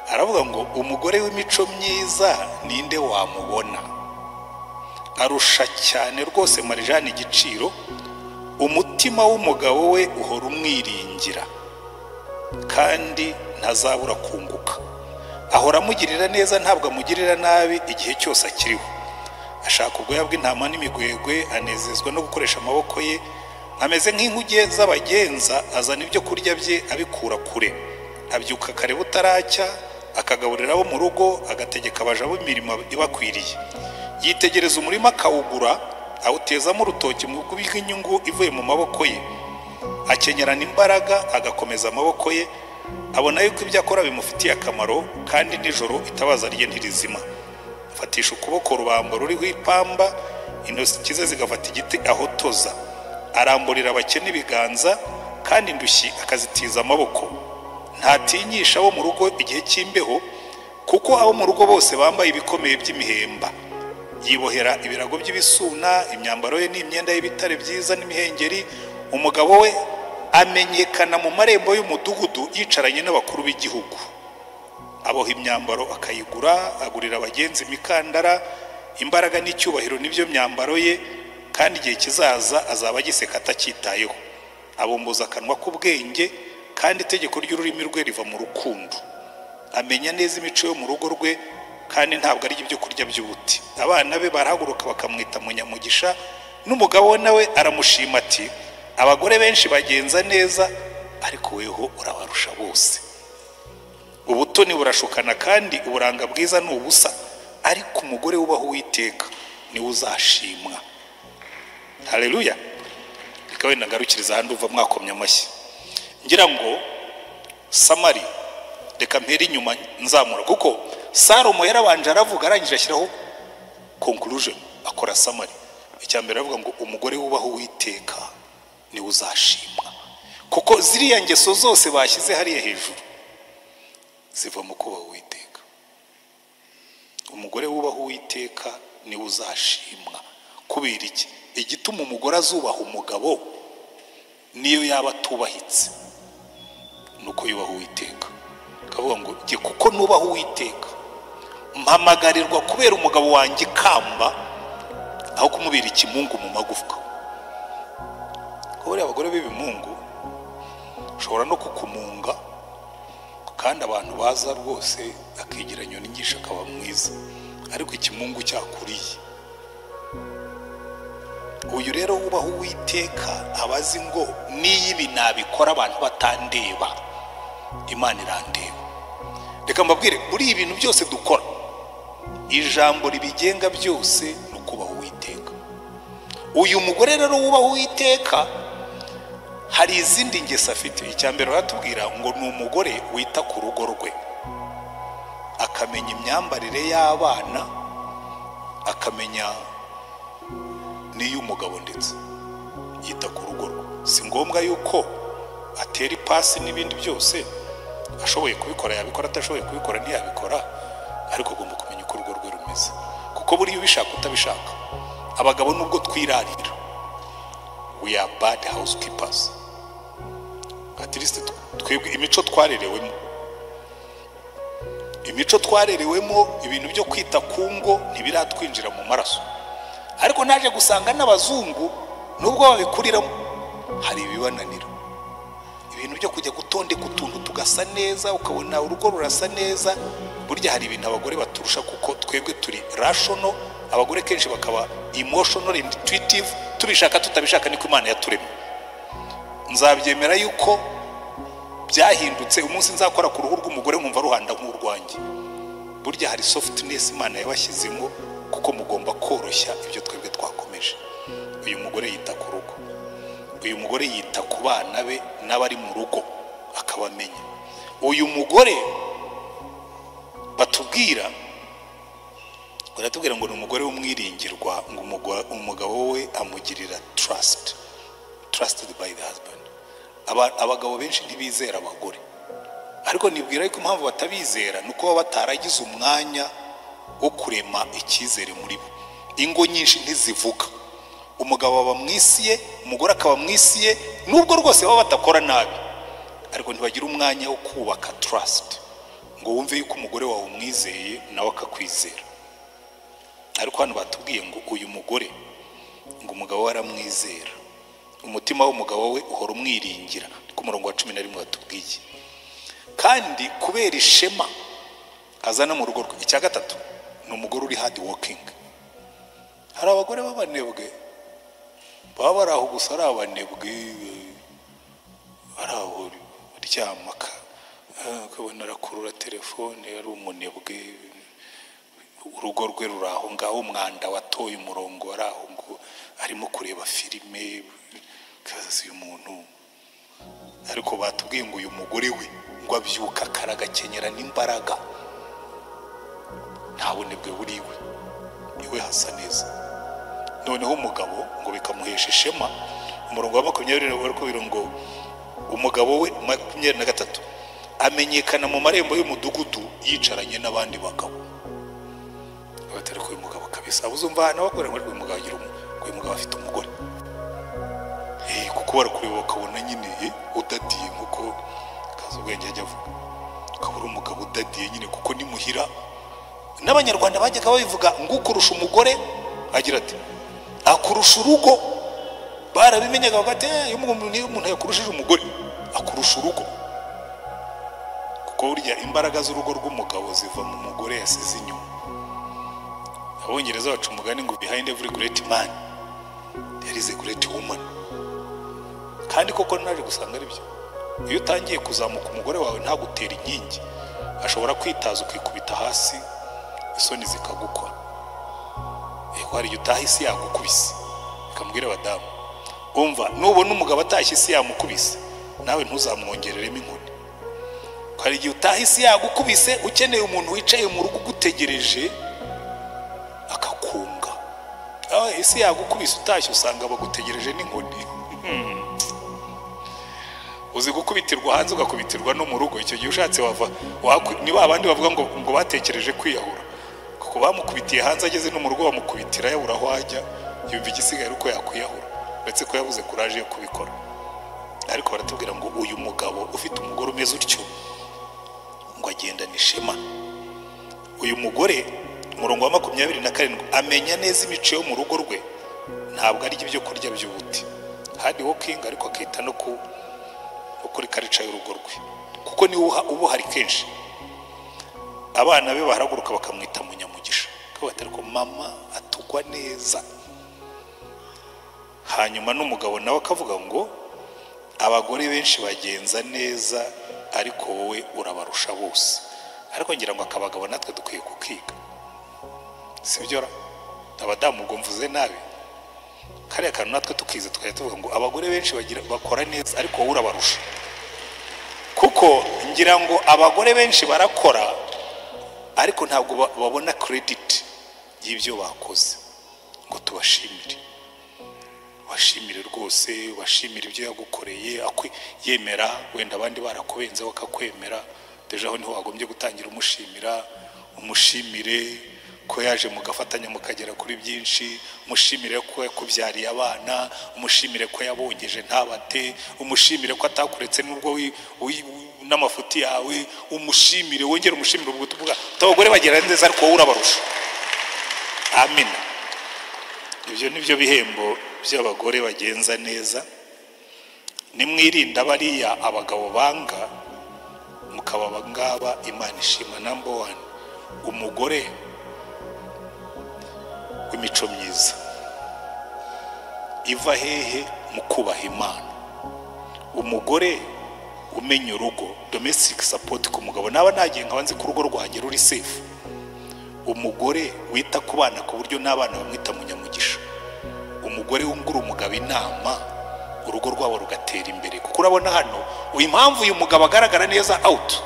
Aravuga ngo umugore w'imico myiza ninde wamubona? Arusha cyane rwose Marijani igiciro, umutima w'umugabo we uhora umwiringira, kandi ntazabura kunguka. Ahora amugirira neza, ntabwo amugirira nabi igihe cyose akiriho. Ashaka ubwoya bw'intama n'imigwegwe, anezezwa no gukoresha amaboko ye. Ameze nk'inkuge z'abagenza, azana ibyo kurya bye abikura kure. Abyuka kare butaracya, akagaburira abo mu rugo, agategeka abaja b'imirimo ibakwiriye. Yitegereza umurima akawugura, awutezamo urutoki mu bw'inyungu ivuye mu maboko ye. Akenyerana imbaraga, agakomeza amaboko ye. Abona yuko ibyo akora bimufitiye akamaro, kandi nijoro itabaza rye ntirizima. Afatisha ukuboko rubambo ruriho ipamba, intoki ze zigafata igiti ahotoza. Aramburira abakene ibiganza, kandi indushyi akazitiza amaboko. Ntatinyisha abo mu rugo igihe cy'imbeho, kuko abo mu rugo bose bambaye ibikomeye by'imihemba. Yibohera ibirago by'ibisuna, imyambaro ye n'imyenda y'ibitare byiza n'imihengeri. Umugabo we amenyekana mu marembo y'umudugudu yicaranye n'abakuru b'igihugu. Aboha imyambaro akayigura, agurira abagenzi imikandara. Imbaraga n'icyubahiro nibyo myambaro ye, kandi igihe kizaza azaba agiseka atacyitayeho. Abumbuza akanwa k'ubwenge, kandi itegeko ry'ururimi rwe riva mu rukundo. Amenya neza imico yo mu rugo rwe, kandi ntabwo ari ibyo kurya by'ubuti. Abana be barahaguruka bakamwita munyamugisha, n'umugabo we nawe aramushima ati abagore benshi bagenza neza, ariko weho urabarusha bose. Ubutoni burashukana, kandi uburanga bwiza ni ubusa, ariko umugore wubaha Uwiteka niwe uzashimwa. Haleluya. Reka wenda ngarukiriza handi uva mwakomye amashyi. Ngira ngo Samari, reka mpere inyuma nzamura, kuko Salomo yarabanje aravuga, arangije ashyiraho conclusion, akora Samari. Icyambere aravuga ngo umugore wubaha Uwiteka niwe uzashimwa, kuko ziriya ngeso zose bashyize hariya hejuru ziva mu kubaha Uwiteka. Umugore wubaha Uwiteka niwe uzashimwa. Kubera iki? Igituma umugore azubaha umugabo niyo yaba atubahitse, nuko yubaha Uwiteka. Kavuga ngo nge kuko nubaha Uwiteka mpamagarirwa kubera umugabo wanjye kamba, aho kumubera ikimungu mu magufwa. ko buriya abagore b'ibimungu ushobora no kukumunga kandi abantu baza rwose akigira nyoni ngisha akaba mwiza, ariko ikimungu cyakuriye. Uyu rero wubaho Uwiteka abazi ngo niyo ibi nabikora abantu batandeba Imana irandeba. Reka mbabwire, muri ibintu byose dukora ijambo ribigenga byose ni ukubaho Uwiteka. Uyu mugore rero wubaho Uwiteka hari izindi ngeso afite. Icyambere baratubwira ngo ni umugore wita ku rugo rwe, akamenya imyambarire y'abana, akamenya n'iy'umugabo, ndetse yita ku rugo rwe. Si ngombwa yuko atera ipasi n'ibindi byose, ashoboye kubikora yabikora, atashoboye kubikora ntiyabikora, ariko agomba kumenya uko urugo rwe rumeze, kuko buriya ubishaka utabishaka. Abagabo nubwo twirarira, we are bad housekeepers. At least twebwe imico twarerewemo ibintu byo kwita ku ngo ntibiratwinjira mu maraso. Ariko naje gusanga n'abazungu nubwo babikuriramo hari ibibananira, ibintu byo kujya gutondeka utuntu tugasa neza, ukabona urugo rurasa neza. Burya hari ibintu abagore baturusha, kuko twebwe turi rational, abagore kenshi bakaba emotional and intuitive. Tubishaka tutabishaka niko Imana yaturemye. Nzabyemera yuko byahindutse umunsi nzakora ku ruhu rw'umugore nkumva ruhanda nk'urwanjye. Burya hari softness Imana yabashyizemo, kuko mugomba koroshya ibyo twebwe twakomeje. Uyu mugore yita ku rugo, uyu mugore yita ku bana be n'abari mu rugo akabamenya. Uyu mugore baratubwira ngo ni umugore w'umwiringirwa, ngo umugabo we amugirira trusted by the husband. Abagabo benshi ntibizera abagore, ariko nibwira yuko impamvu batabizera nuko baba bataragize umwanya wo kurema icyizere muri bo. Ingo nyinshi ntizivuga, umugabo aba mwisiye, umugore akaba mwisiye, nubwo rwose baba batakora nabi, ariko ntibagira umwanya wo kubaka trust, ngo wumve yuko umugore wawe umwizeye nawe akakwizera. Ariko hano batubwiye ngo uyu mugore, ngo umugabo we aramwizera, umutima w'umugabo we uhora umwiringira, ku murongo wa 11 batubwiye. Kandi kubera ishema azana mu rugo rwe. Icya gatatu, ni umugore uri hard working. Hari abagore b'abanebwe baba bari aho gusa, ari abanebwe, ari aho ryamaka, ukabona arakurura telefone, ari umunebwe, urugo rwe ruri aho ngaho, umwanda watoye umurongo, ari aho ngo arimo kureba filime, kazi umuntu. Ariko batubwiye ngo uyu mugore we ngo abyuka karagakenyera n'imbaraga, ntabonebwe buri iwe hasa neza. Noneho umugabo ngo bikamuhesha ishema. Umurongo wa 20 barakubwira ngo umugabo we 23 amenyekana mu marembo y'umudugudu yicaranye n'abandi bagabo. Batari ko uyu mugabo kabisa uzumva hano bakora ngo uyu mugabo agira uyu mugabo afite umugore, kuko barakureba bakabona nyine udadiye, nkuko kaza ubwenge ajya avuga, akabura umugabo udadiye nyine, kuko ni muhira. N'abanyarwanda bajyaga babivuga ngo ukurusha umugore agira ati akurusha urugo. Barabimenyaga bagate iyo umuntu yakurushije umugore akurusha urugo, kuko burya imbaraga z'urugo rw'umugabo ziva mu mugore yasize inyuma. Abongereza baca umugani ngo behind every great man there is a great woman. Kandi koko naje gusanga ari byo. Iyo utangiye kuzamuka umugore wawe ntagutera inkingi, ashobora kwitaza ukikubita hasi, isoni zikagukora. Hari igihe utahise yagukubise, ikamubwira abadamu, umva nubona umugabo atashye isi yamukubise, nawe ntuzamwongereremo inkoni. Hari igihe utahise yagukubise, ukeneye umuntu wicaye mu rugo ugutegereje akakunga. Isi yagukubise utashye usanga bagutegereje n'inkoni. Uzi gukubitirwa hanze ugakubitirwa no mu rugo, icyo gihe ushatse wava niba abandi bavuga ngo batekereje kwiyahura, kuko bamukubitiye hanze ageze no mu rugo bamukubitira yabura aho ajya, yumva igisigaye uko yakwiyahura, ndetse ko yabuze kuraje yo kubikora. Ariko baratubwira ngo uyu mugabo ufite umugore umeze utyo ngo agendana ishema. Uyu mugore umurongo wa 27 amenya neza imico yo mu rugo rwe, ntabwo ari ibyo kurya by'ubuti. hard working ariko akita no kuri culture y'urugo rwe, kuko ni ubu hari kenshi abana be baharaguruka bakamwita munyamugisha, kabatera ko mama atugwa neza. Hanyuma n'umugabo nawe akavuga ngo abagore benshi bagenza neza ariko wowe urabarusha bose. Ariko ngira ngo akabagabo natwe dukwiye kukiga, sibyo? Abadamu ubwo mvuze nabi, kariya kantu natwe tukize tukajya tuvuga ngo abagore benshi bakora neza ariko wowe urabarusha. Kuko ngira ngo abagore benshi barakora ariko ntabwo babona credit y'ibyo bakoze ngo tubashimire. Washimire rwose, washimire ibyo yagukoreye, yemera wenda abandi barakubenze bakakwemera, deje aho niho wagombye gutangira umushimire ko yaje mugafatanya mukagera kuri byinshi, umushimire ko yakubyariye abana, umushimire ko yabongeje ntabate, umushimire ko atakuretse nubwo n'amafuti yawe, umushimire, wongera umushimire. Ubwo tuvuga abagore bagera neza ariko wowe urabarusha. Amina. Ibyo nibyo bihembo by'abagore bagenza neza. Nimwirinda bariya abagabo banga, mukaba bangaba Imana ishima. Number 1, umugore w'imico myiza iva hehe? Mu kubaha Imana. Umugore umenya urugo, domestic support ku mugabo. Naba nagiye nkabanze ku rugo rwanjye ruri safe. Umugore wita ku bana ku buryo n'abana bamwita munyamugisha. Umugore wungura umugabo inama, urugo rwabo rugatera imbere. Kuko urabona hano impamvu uyu mugabo agaragara neza out,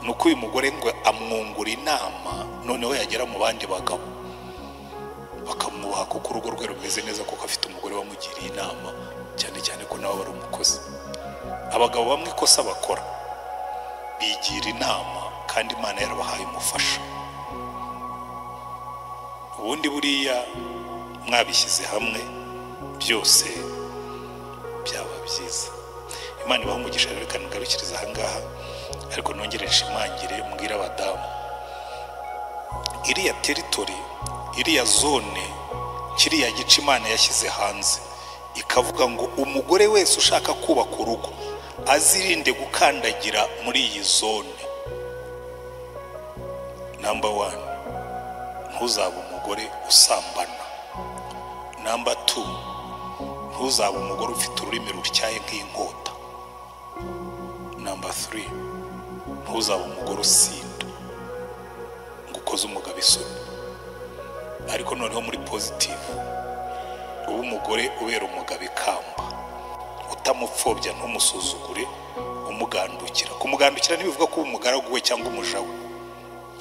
nuko uyu mugore ngo amwungura inama, noneho yagera mu bandi bagabo bakamubaha kuko urugo rwe rumeze neza, kuko afite umugore wamugiriye inama, cyane cyane ko nawe bari umukozi. Abagabo bamwe ikosa bakora bigira inama kandi Imana yarabahaye umufasha. Ubundi buriya mwabishyize hamwe byose byaba byiza. Imana ibaha umugisha. Reka ngarukiriza ahangaha, ariko nongere nshimangire mbwira abadamu, iriya territory, iriya zone, kiriya gice Imana yashyize hanze ikavuga ngo umugore wese ushaka kubaka urugo azirinde gukandagira muri iyi zone. Number 1, ntuzaba umugore usambana. Number 2, ntuzaba umugore ufite ururimi rutyaye nk'inkota. Number 3, ntuzaba umugore usinda ngo ukoze umugabo isoni. Ariko noneho muri positive, ubu umugore ubera umugabo ikamba, utamupfobya ntumusuzugure, umugandukira. Kumugandukira ntibivuga ko umugaragu we cyangwa umuja we,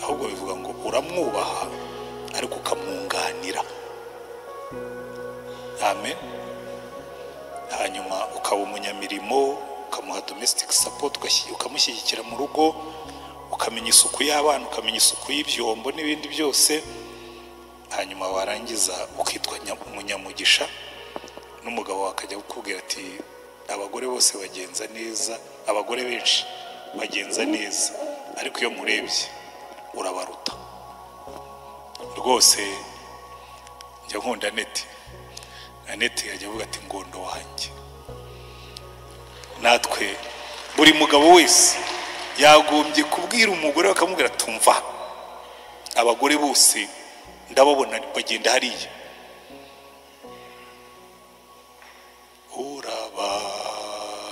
ahubwo bivuga ngo uramwubaha ariko ukamwunganira. Amen. Hanyuma ukaba umunyamirimo, ukamuha domestic support, ukamushyigikira mu rugo, ukamenya isuku y'abana, ukamenya isuku y'ibyombo n'ibindi byose. Hanyuma warangiza ukitwa umunyamugisha, n'umugabo wakajya kukubwira ati abagore bose bagenza neza, abagore benshi bagenza neza ariko iyo murebye urabaruta. Rwose njya nkunda Anete yajya avuga ati ngondo wanjye. Natwe buri mugabo wese yagombye kubwira umugore bakamubwira tumva abagore bose ndababona bagenda hariya,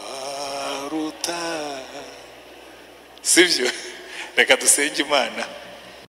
urabaruta, sibyo? Reka dusenge Imana.